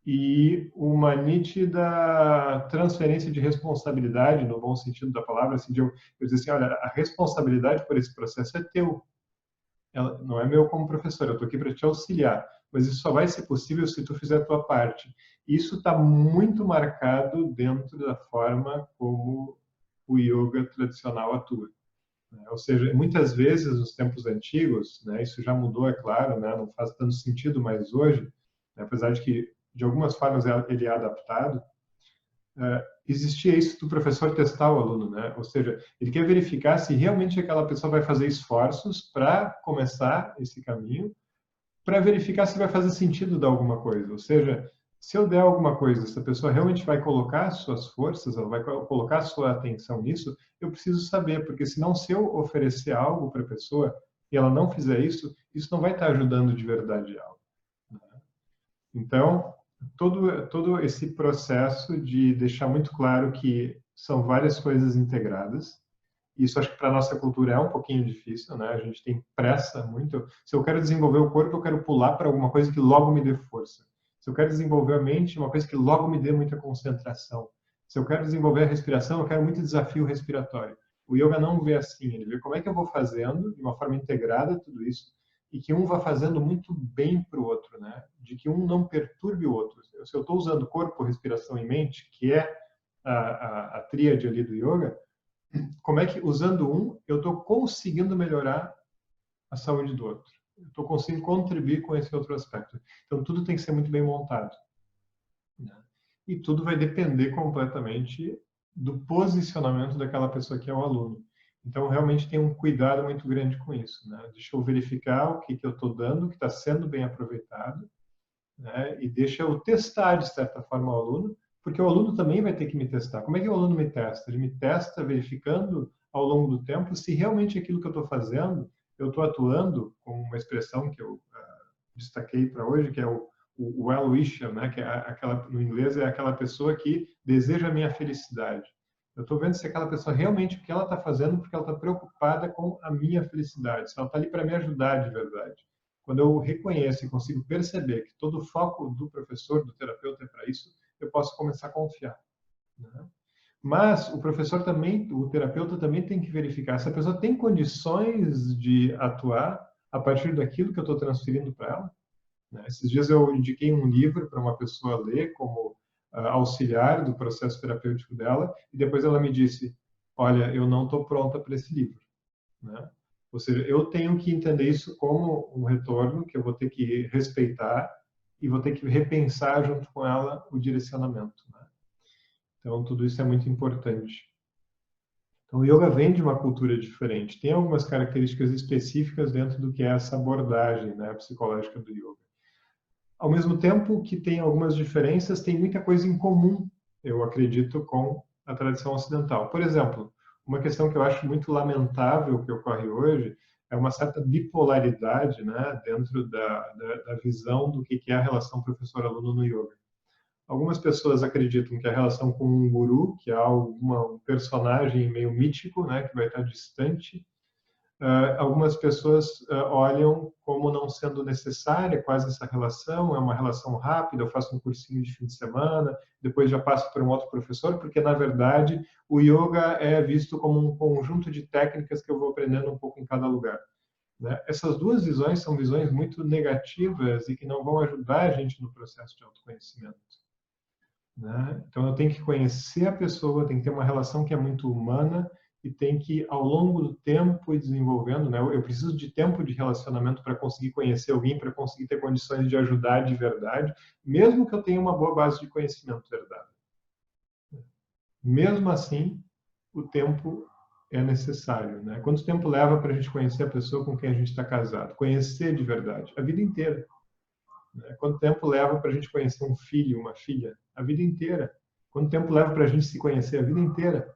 e uma nítida transferência de responsabilidade, no bom sentido da palavra, assim, de eu dizer assim, olha, a responsabilidade por esse processo é teu, ela não é meu como professor, eu estou aqui para te auxiliar, mas isso só vai ser possível se tu fizer a tua parte. Isso está muito marcado dentro da forma como o yoga tradicional atua. Né? Ou seja, muitas vezes nos tempos antigos, né, isso já mudou, é claro, né, não faz tanto sentido mais hoje, né, apesar de que de algumas formas ele é adaptado, existia isso do professor testar o aluno, né? Ou seja, ele quer verificar se realmente aquela pessoa vai fazer esforços para começar esse caminho, para verificar se vai fazer sentido dar alguma coisa. Ou seja, se eu der alguma coisa, se a pessoa realmente vai colocar suas forças, ela vai colocar sua atenção nisso, eu preciso saber, porque senão se eu oferecer algo para a pessoa e ela não fizer isso, isso não vai estar ajudando de verdade ela. Então, todo esse processo de deixar muito claro que são várias coisas integradas. Isso acho que para a nossa cultura é um pouquinho difícil, né? A gente tem pressa muito. Se eu quero desenvolver o corpo, eu quero pular para alguma coisa que logo me dê força. Se eu quero desenvolver a mente, uma coisa que logo me dê muita concentração. Se eu quero desenvolver a respiração, eu quero muito desafio respiratório. O yoga não vê assim, ele vê como é que eu vou fazendo de uma forma integrada tudo isso e que um vá fazendo muito bem para o outro, né? De que um não perturbe o outro. Se eu estou usando corpo, respiração e mente, que é a tríade ali do yoga, como é que, usando um, eu estou conseguindo melhorar a saúde do outro. Eu estou conseguindo contribuir com esse outro aspecto. Então, tudo tem que ser muito bem montado. Né? E tudo vai depender completamente do posicionamento daquela pessoa que é o aluno. Então, realmente tem um cuidado muito grande com isso. Né? Deixa eu verificar o que eu estou dando, que está sendo bem aproveitado, né? E deixa eu testar, de certa forma, o aluno, porque o aluno também vai ter que me testar. Como é que o aluno me testa? Ele me testa verificando ao longo do tempo se realmente aquilo que eu estou fazendo, eu estou atuando com uma expressão que eu destaquei para hoje, que é o well-wisher, né? Que é aquela, no inglês é aquela pessoa que deseja a minha felicidade. Eu estou vendo se aquela pessoa realmente o que ela está fazendo porque ela está preocupada com a minha felicidade, se ela está ali para me ajudar de verdade. Quando eu reconheço e consigo perceber que todo o foco do professor, do terapeuta é para isso, eu posso começar a confiar. Né? Mas o professor também, o terapeuta também tem que verificar se a pessoa tem condições de atuar a partir daquilo que eu estou transferindo para ela. Né? Esses dias eu indiquei um livro para uma pessoa ler como auxiliar do processo terapêutico dela e depois ela me disse, olha, eu não estou pronta para esse livro. Né? Ou seja, eu tenho que entender isso como um retorno que eu vou ter que respeitar e vou ter que repensar junto com ela o direcionamento. Né? Então, tudo isso é muito importante. Então, o yoga vem de uma cultura diferente. Tem algumas características específicas dentro do que é essa abordagem, né, psicológica do yoga. Ao mesmo tempo que tem algumas diferenças, tem muita coisa em comum, eu acredito, com a tradição ocidental. Por exemplo, uma questão que eu acho muito lamentável que ocorre hoje é uma certa bipolaridade, né, dentro da visão do que é a relação professor-aluno no yoga. Algumas pessoas acreditam que a relação com um guru, que é um personagem meio mítico, né, que vai estar distante. Algumas pessoas olham como não sendo necessária quase essa relação, é uma relação rápida, eu faço um cursinho de fim de semana, depois já passo para um outro professor, porque, na verdade, o yoga é visto como um conjunto de técnicas que eu vou aprendendo um pouco em cada lugar. Né? Essas duas visões são visões muito negativas e que não vão ajudar a gente no processo de autoconhecimento. Né? Então, eu tenho que conhecer a pessoa, tem que ter uma relação que é muito humana e tem que, ao longo do tempo, ir desenvolvendo. Né? Eu preciso de tempo de relacionamento para conseguir conhecer alguém, para conseguir ter condições de ajudar de verdade, mesmo que eu tenha uma boa base de conhecimento verdade. Mesmo assim, o tempo é necessário. Né? Quanto tempo leva para a gente conhecer a pessoa com quem a gente está casado? Conhecer de verdade, a vida inteira. Quanto tempo leva para a gente conhecer um filho, uma filha? A vida inteira. Quanto tempo leva para a gente se conhecer? A vida inteira.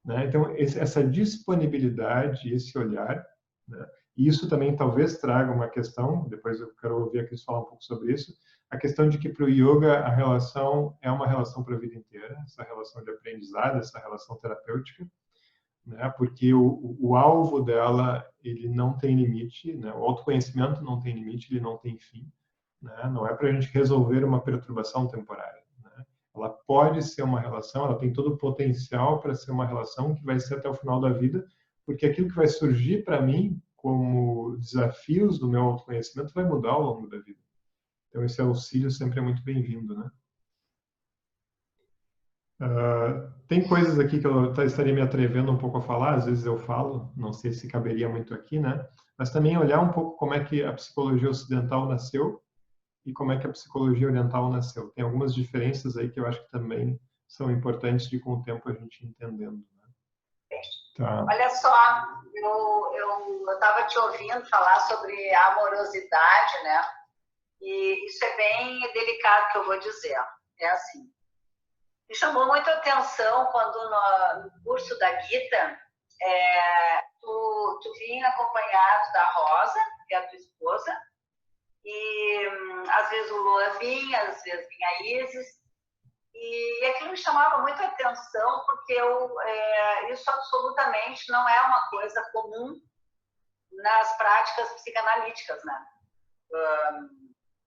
Né? Então, essa disponibilidade, esse olhar, né? E isso também talvez traga uma questão, depois eu quero ouvir a Cris falar um pouco sobre isso, a questão de que para o yoga a relação é uma relação para a vida inteira, essa relação de aprendizado, essa relação terapêutica, né? Porque o alvo dela, ele não tem limite, né? O autoconhecimento não tem limite, ele não tem fim. Né? Não é para a gente resolver uma perturbação temporária. Né? Ela pode ser uma relação, ela tem todo o potencial para ser uma relação que vai ser até o final da vida, porque aquilo que vai surgir para mim como desafios do meu autoconhecimento vai mudar ao longo da vida. Então, esse auxílio sempre é muito bem-vindo. Né? Tem coisas aqui que eu estaria me atrevendo um pouco a falar, às vezes eu falo, não sei se caberia muito aqui, né? Mas também olhar um pouco como é que a psicologia ocidental nasceu e como é que a psicologia oriental nasceu. Tem algumas diferenças aí que eu acho que também são importantes de com o tempo a gente ir entendendo. Né? Tá. Olha só, eu estava te ouvindo falar sobre a amorosidade, né? E isso é bem delicado que eu vou dizer. É assim, me chamou muita atenção quando no curso da Gita, tu vinha acompanhado da Rosa, que é a tua esposa, e às vezes o Lua vinha, às vezes vinha a Isis, e aquilo me chamava muita atenção, porque isso absolutamente não é uma coisa comum nas práticas psicanalíticas, né?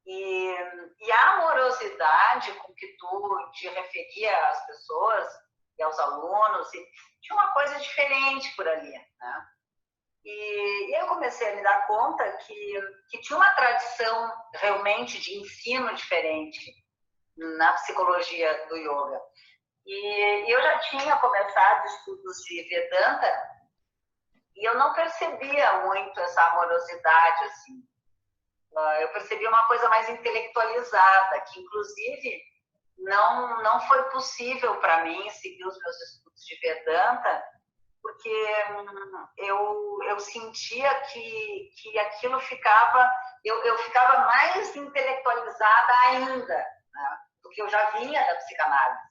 E a amorosidade com que tu te referia às pessoas e aos alunos, tinha uma coisa diferente por ali, né? E eu comecei a me dar conta que tinha uma tradição realmente de ensino diferente na psicologia do yoga. E eu já tinha começado estudos de Vedanta e eu não percebia muito essa amorosidade, assim. Eu percebi uma coisa mais intelectualizada, que inclusive não foi possível para mim seguir os meus estudos de Vedanta, porque eu sentia que aquilo ficava, eu ficava mais intelectualizada ainda, né, do que eu já vinha da psicanálise.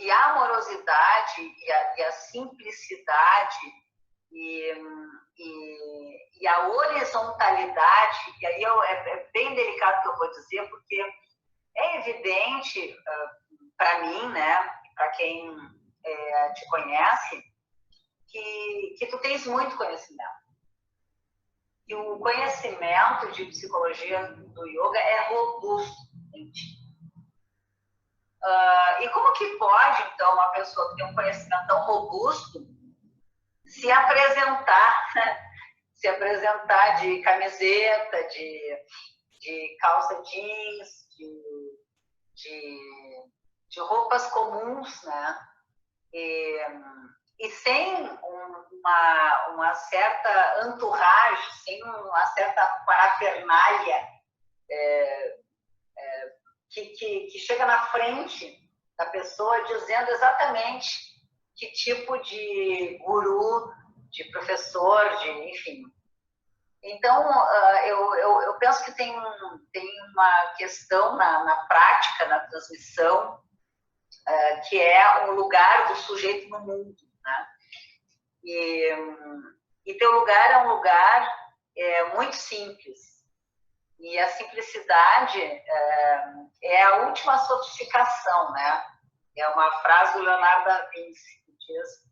E a amorosidade e a simplicidade e a horizontalidade, e aí é bem delicado o que eu vou dizer, porque é evidente para mim, né, para quem te conhece, que tu tens muito conhecimento. E o conhecimento de psicologia do yoga é robusto em ti. E como que pode, então, uma pessoa que tem um conhecimento tão robusto se apresentar de camiseta, de calça jeans, de roupas comuns, né? E sem uma certa entourage, sem uma certa parafernália que chega na frente da pessoa, dizendo exatamente que tipo de guru, de professor, de, enfim. Então, eu penso que tem uma questão na prática, na transmissão, que é o lugar do sujeito no mundo, né? E teu lugar é um lugar muito simples. E a simplicidade é a última sofisticação, né? É uma frase do Leonardo da Vinci que diz: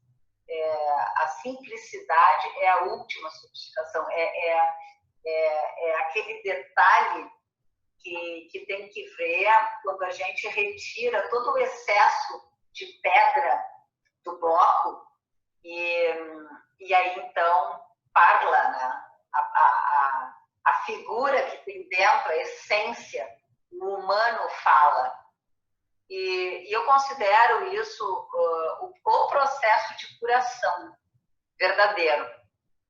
a simplicidade é a última sofisticação. É aquele detalhe que tem que ver quando a gente retira todo o excesso de pedra do bloco e aí então parla, né? A figura que tem dentro, a essência, o humano fala. E eu considero isso o processo de curação verdadeiro,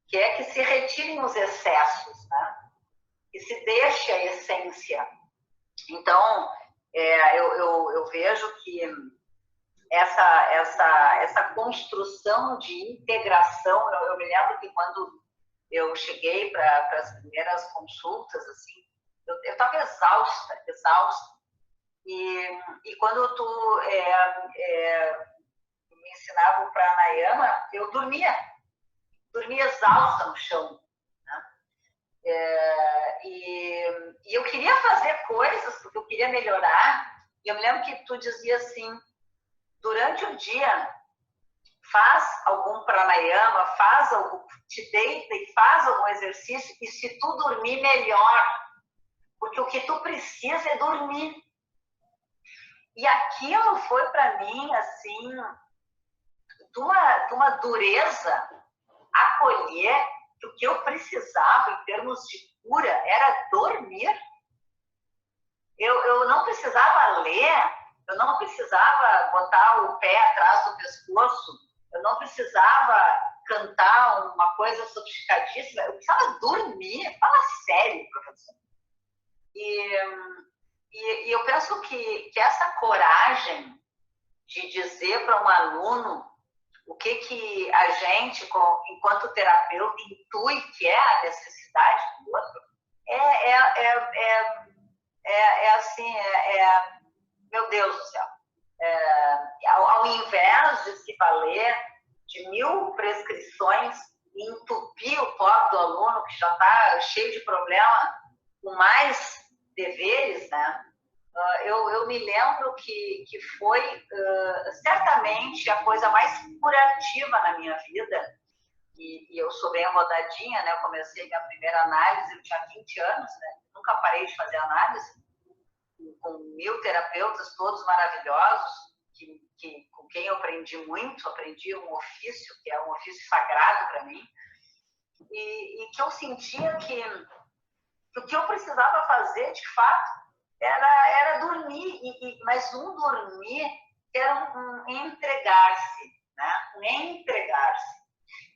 que é que se retirem os excessos, né? Que se deixe a essência. Então, eu vejo que essa construção de integração, eu me lembro que quando eu cheguei para as primeiras consultas, assim, eu estava exausta. E quando tu me ensinava o pranayama, eu dormia exausta no chão, né? E eu queria fazer coisas, porque eu queria melhorar, e eu me lembro que tu dizia assim, durante o dia, faz algum pranayama, te deita e faz algum exercício, e se tu dormir, melhor, porque o que tu precisa é dormir. E aquilo foi para mim, assim, de uma dureza, acolher que o que eu precisava em termos de cura era dormir. Eu não precisava ler, eu não precisava botar o pé atrás do pescoço, eu não precisava cantar uma coisa sofisticadíssima, eu precisava dormir. Fala sério, professor. E eu penso que essa coragem de dizer para um aluno o que a gente, enquanto terapeuta, intui que é a necessidade do outro, assim, meu Deus do céu. Ao invés de se valer de 1000 prescrições e entupir o pobre do aluno, que já está cheio de problema, com mais deveres, né? Eu me lembro que foi certamente a coisa mais curativa na minha vida, e eu sou bem rodadinha, né? Eu comecei minha primeira análise, eu tinha 20 anos, né? Nunca parei de fazer análise, com 1000 terapeutas, todos maravilhosos, com quem eu aprendi muito, aprendi um ofício, que é um ofício sagrado para mim, e que eu sentia que o que eu precisava fazer, de fato, era dormir, mas um dormir era um entregar-se, né? Um entregar-se.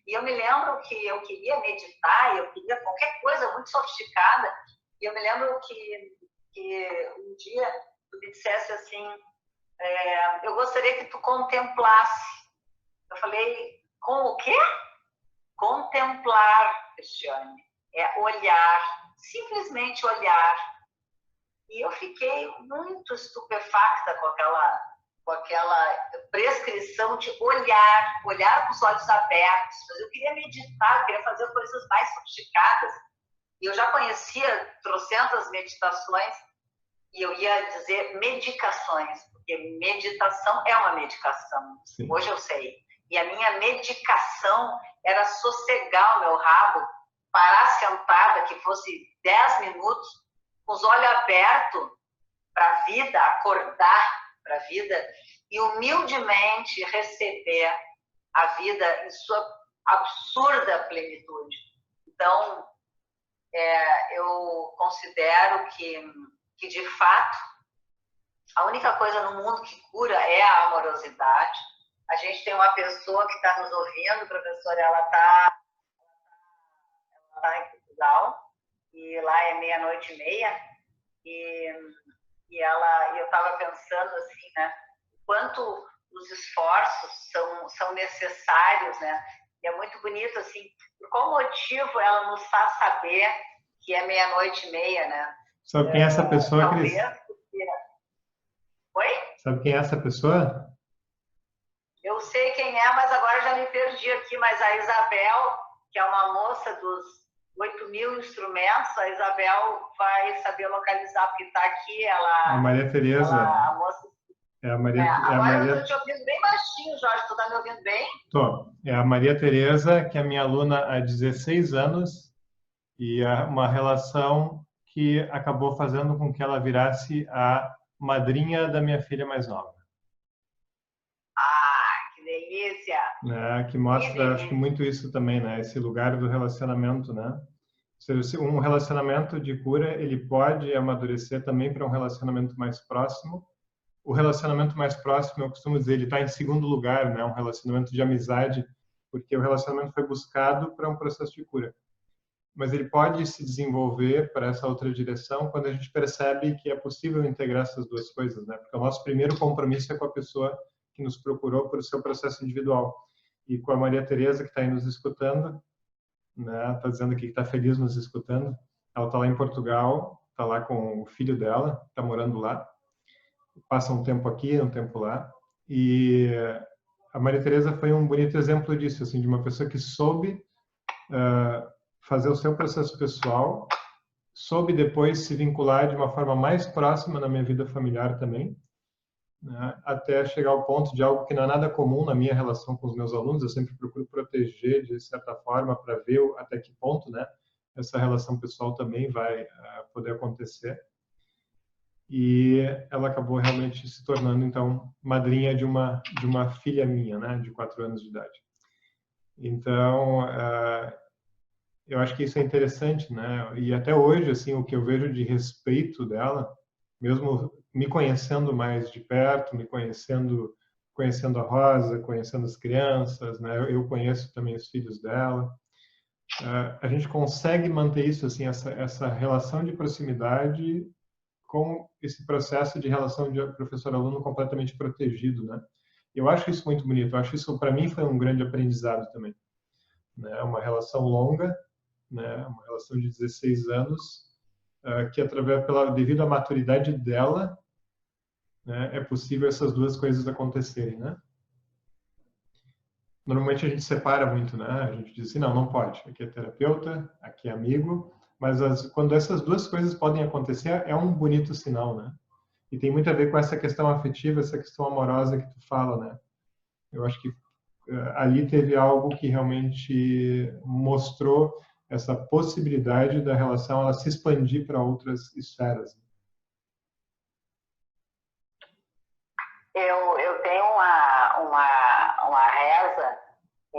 E eu me lembro que eu queria meditar, eu queria qualquer coisa muito sofisticada, e eu me lembro que um dia tu me dissesse assim, eu gostaria que tu contemplasse. Eu falei, com o quê? Contemplar, Cristiane. É olhar, simplesmente olhar. E eu fiquei muito estupefacta com aquela prescrição de olhar com os olhos abertos. Mas eu queria meditar, eu queria fazer coisas mais sofisticadas. E eu já conhecia trocentas meditações, e eu ia dizer medicações, porque meditação é uma medicação. Sim. Hoje eu sei. E a minha medicação era sossegar o meu rabo, parar sentada, que fosse 10 minutos, com os olhos abertos para a vida, acordar para a vida, e humildemente receber a vida em sua absurda plenitude. Então, eu considero que, de fato, a única coisa no mundo que cura é a amorosidade. A gente tem uma pessoa que está nos ouvindo, professora, ela está em Portugal, e lá é 00:30, e eu estava pensando assim, né? quanto os esforços são necessários, né? E é muito bonito, assim, por qual motivo ela nos faz saber que é 00:30, né? Sabe quem é essa pessoa, Cris? Talvez porque... Oi? Sabe quem é essa pessoa? Eu sei quem é, mas agora já me perdi aqui. Mas a Isabel, que é uma moça dos 8.000 instrumentos, a Isabel vai saber localizar, porque está aqui, A Maria Tereza. a moça... É a Maria, agora eu estou te ouvindo bem baixinho, Jorge. Tu está me ouvindo bem? Tô. É a Maria Tereza, que é minha aluna há 16 anos, e é uma relação que acabou fazendo com que ela virasse a madrinha da minha filha mais nova. Ah, que delícia! Né? Que mostra, acho que muito isso também, né? Esse lugar do relacionamento, né? Ou seja, um relacionamento de cura, ele pode amadurecer também para um relacionamento mais próximo. O relacionamento mais próximo, eu costumo dizer, ele está em segundo lugar, né? Um relacionamento de amizade, porque o relacionamento foi buscado para um processo de cura. Mas ele pode se desenvolver para essa outra direção quando a gente percebe que é possível integrar essas duas coisas, né? Porque o nosso primeiro compromisso é com a pessoa que nos procurou por seu processo individual. E com a Maria Tereza, que está aí nos escutando, né? Está dizendo aqui que está feliz nos escutando. Ela está lá em Portugal, está lá com o filho dela, está morando lá. Passa um tempo aqui, um tempo lá. E a Maria Tereza foi um bonito exemplo disso, assim, de uma pessoa que soube fazer o seu processo pessoal, soube depois se vincular de uma forma mais próxima na minha vida familiar também, né? Até chegar ao ponto de algo que não é nada comum na minha relação com os meus alunos. Eu sempre procuro proteger de certa forma para ver até que ponto, né, essa relação pessoal também vai poder acontecer. E ela acabou realmente se tornando então madrinha de uma filha minha, né, de 4 anos de idade. Então eu acho que isso é interessante, né? E até hoje, assim, o que eu vejo de respeito dela, mesmo me conhecendo mais de perto, conhecendo a Rosa, conhecendo as crianças, né? Eu conheço também os filhos dela. A gente consegue manter isso, assim, essa relação de proximidade com esse processo de relação de professor-aluno completamente protegido, né? Eu acho isso muito bonito. Eu acho isso, para mim, foi um grande aprendizado também, né? Uma relação longa, né? Uma relação de 16 anos, que devido à maturidade dela, né, é possível essas duas coisas acontecerem, né? Normalmente a gente separa muito, né? A gente diz assim, não, não pode. Aqui é terapeuta, aqui é amigo, mas quando essas duas coisas podem acontecer, é um bonito sinal, né? E tem muito a ver com essa questão afetiva, essa questão amorosa que tu fala, né? Eu acho que ali teve algo que realmente mostrou essa possibilidade da relação ela se expandir para outras esferas. Eu tenho uma reza, que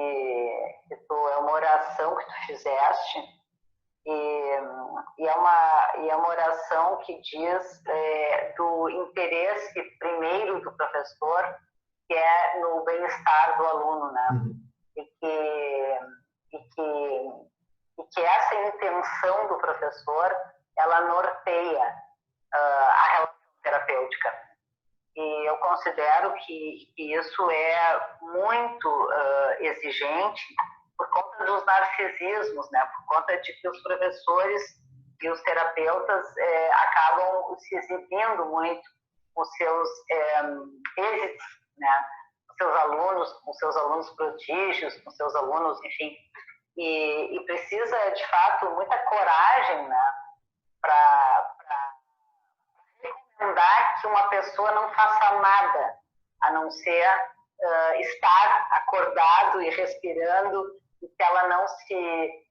é uma oração que tu fizeste, e é uma oração que diz do interesse primeiro do professor, que é no bem-estar do aluno, né? Uhum. E que essa intenção do professor, ela norteia a relação terapêutica. E eu considero que isso é muito exigente por conta dos narcisismos, né? Por conta de que os professores e os terapeutas acabam se exibindo muito com seus êxitos, né? Com seus alunos prodígios, com seus alunos, enfim. E precisa, de fato, muita coragem, né? Para recomendar que uma pessoa não faça nada, a não ser estar acordado e respirando, e que ela não se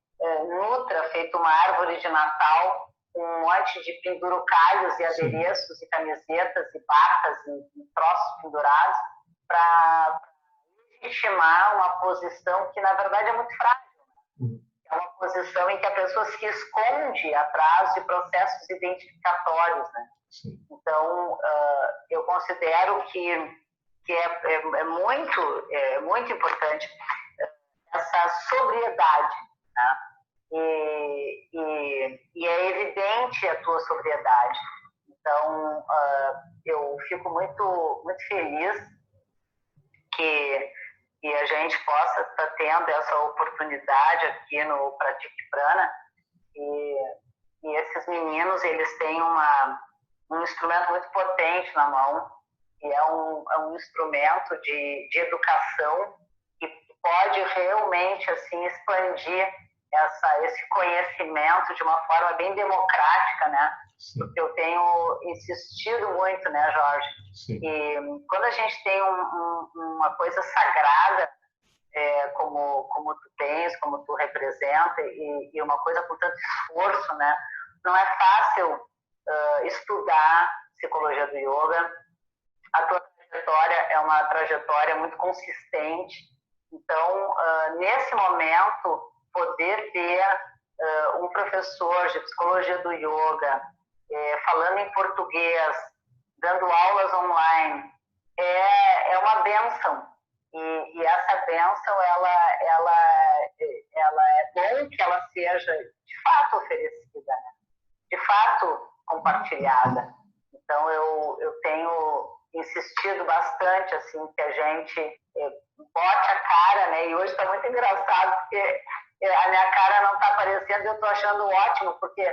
nutra feito uma árvore de Natal, com um monte de pendurucalhos e adereços e camisetas e barras e troços pendurados, para legitimar uma posição que, na verdade, é muito frágil. É uma posição em que a pessoa se esconde atrás de processos identificatórios, né? Então, eu considero que é muito importante essa sobriedade, né? E é evidente a tua sobriedade. Então, eu fico muito feliz que a gente possa estar tendo essa oportunidade aqui no Pratique Prana. E esses meninos, eles têm um instrumento muito potente na mão, e é um instrumento de educação que pode realmente assim, expandir esse conhecimento de uma forma bem democrática, né? Sim. Porque eu tenho insistido muito, né, Jorge? Sim. E quando a gente tem uma coisa sagrada, como tu tens, como tu representa, e uma coisa com tanto esforço, né? Não é fácil estudar psicologia do yoga. A tua trajetória é uma trajetória muito consistente. Então, nesse momento, poder ter um professor de psicologia do yoga falando em português, dando aulas online, é uma bênção. E essa bênção, ela é bom que ela seja de fato oferecida, né? De fato compartilhada. Então, eu tenho insistido bastante assim, que a gente bote a cara, né? E hoje está muito engraçado, porque a minha cara não está aparecendo, eu estou achando ótimo, porque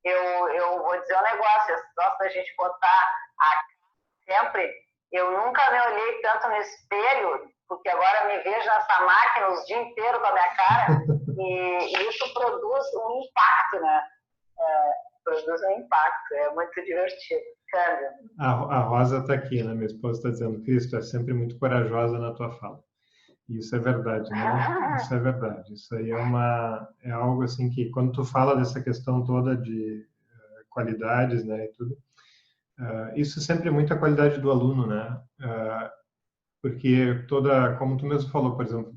eu vou dizer um negócio, esse negócio da gente botar a cara sempre, eu nunca me olhei tanto no espelho, porque agora me vejo nessa máquina os dias inteiros com a minha cara, e isso produz um impacto, né? Produz um impacto, é muito divertido. Câmbio. A Rosa está aqui, né? Minha esposa está dizendo, Cristo, é sempre muito corajosa na tua fala. E isso é verdade, né? Isso é verdade. Isso aí é algo assim que, quando tu fala dessa questão toda de qualidades, né, e tudo, isso sempre é muito a qualidade do aluno, né? Porque como tu mesmo falou, por exemplo,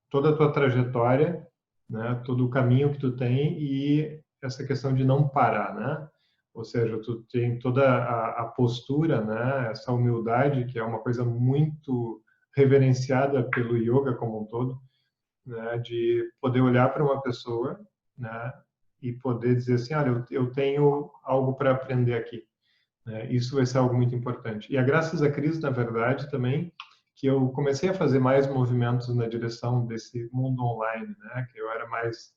toda a tua trajetória, né, todo o caminho que tu tem e essa questão de não parar, né? Ou seja, tu tem toda a postura, né, essa humildade, que é uma coisa muito reverenciada pelo yoga como um todo, né, de poder olhar para uma pessoa, né, e poder dizer assim, olha, eu tenho algo para aprender aqui. Né? Isso vai ser algo muito importante. E é graças a Cris, na verdade, também, que eu comecei a fazer mais movimentos na direção desse mundo online, né, que eu era mais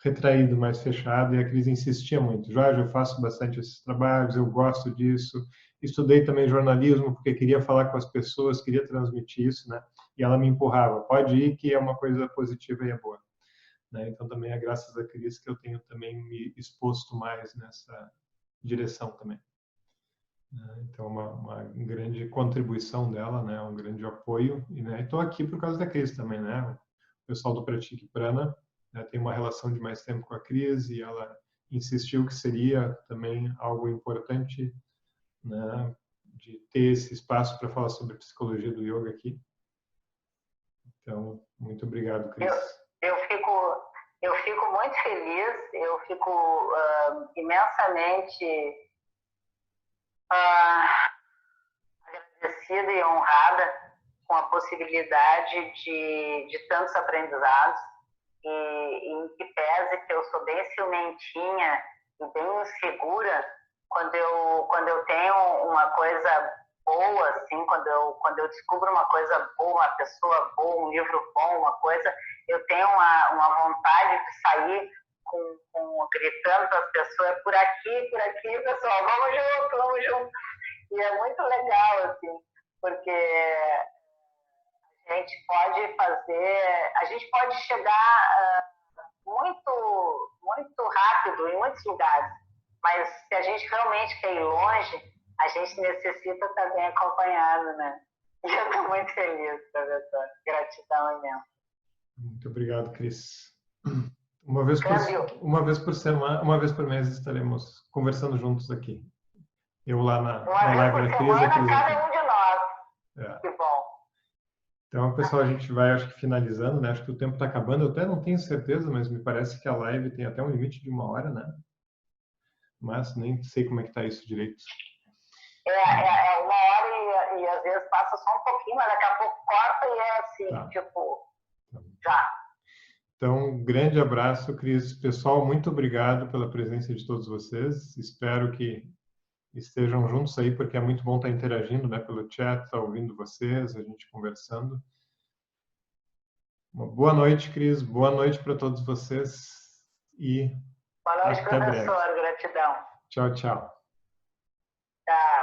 retraído, mais fechado, e a Cris insistia muito. Jorge, eu faço bastante esses trabalhos, eu gosto disso. Estudei também jornalismo porque queria falar com as pessoas, queria transmitir isso, né? E ela me empurrava, pode ir que é uma coisa positiva e é boa. Né? Então também é graças a Cris que eu tenho também me exposto mais nessa direção também. Então uma grande contribuição dela, né? Um grande apoio. E estou aqui por causa da Cris também, né? O pessoal do Pratique Prana, né, tem uma relação de mais tempo com a Cris e ela insistiu que seria também algo importante, né, de ter esse espaço para falar sobre psicologia do yoga aqui. Então, muito obrigado, Cris. Eu fico muito feliz, eu fico imensamente agradecida e honrada com a possibilidade de tantos aprendizados. E em que pese que eu sou bem ciumentinha e bem insegura, quando eu tenho uma coisa boa, assim, quando eu descubro uma coisa boa, uma pessoa boa, um livro bom, uma coisa, eu tenho uma vontade de sair gritando para as pessoas, por aqui, pessoal, vamos junto. E é muito legal, assim, porque a gente pode chegar muito rápido em muitos lugares, mas se a gente realmente quer ir longe, a gente necessita estar bem acompanhado, né? E eu estou muito feliz, professor. Gratidão imensa. Muito obrigado, Cris. Uma vez por semana, uma vez por mês estaremos conversando juntos aqui. Eu lá na live da Cris, a Cris aqui. Cada um de nós. Que bom. Então, pessoal, a gente vai, acho que finalizando, né? Acho que o tempo está acabando. Eu até não tenho certeza, mas me parece que a live tem até um limite de 1 hora, né? Mas nem sei como é que está isso direito. É 1 hora e às vezes passa só um pouquinho, mas daqui a pouco corta e é assim, tá. Tipo, já. Então, um grande abraço, Cris. Pessoal, muito obrigado pela presença de todos vocês. Espero que estejam juntos aí, porque é muito bom estar interagindo, né, pelo chat, estar ouvindo vocês, a gente conversando. Uma boa noite, Cris. Boa noite para todos vocês e Boa noite, até breve. professor. Gratidão. Tchau, tchau. Tchau.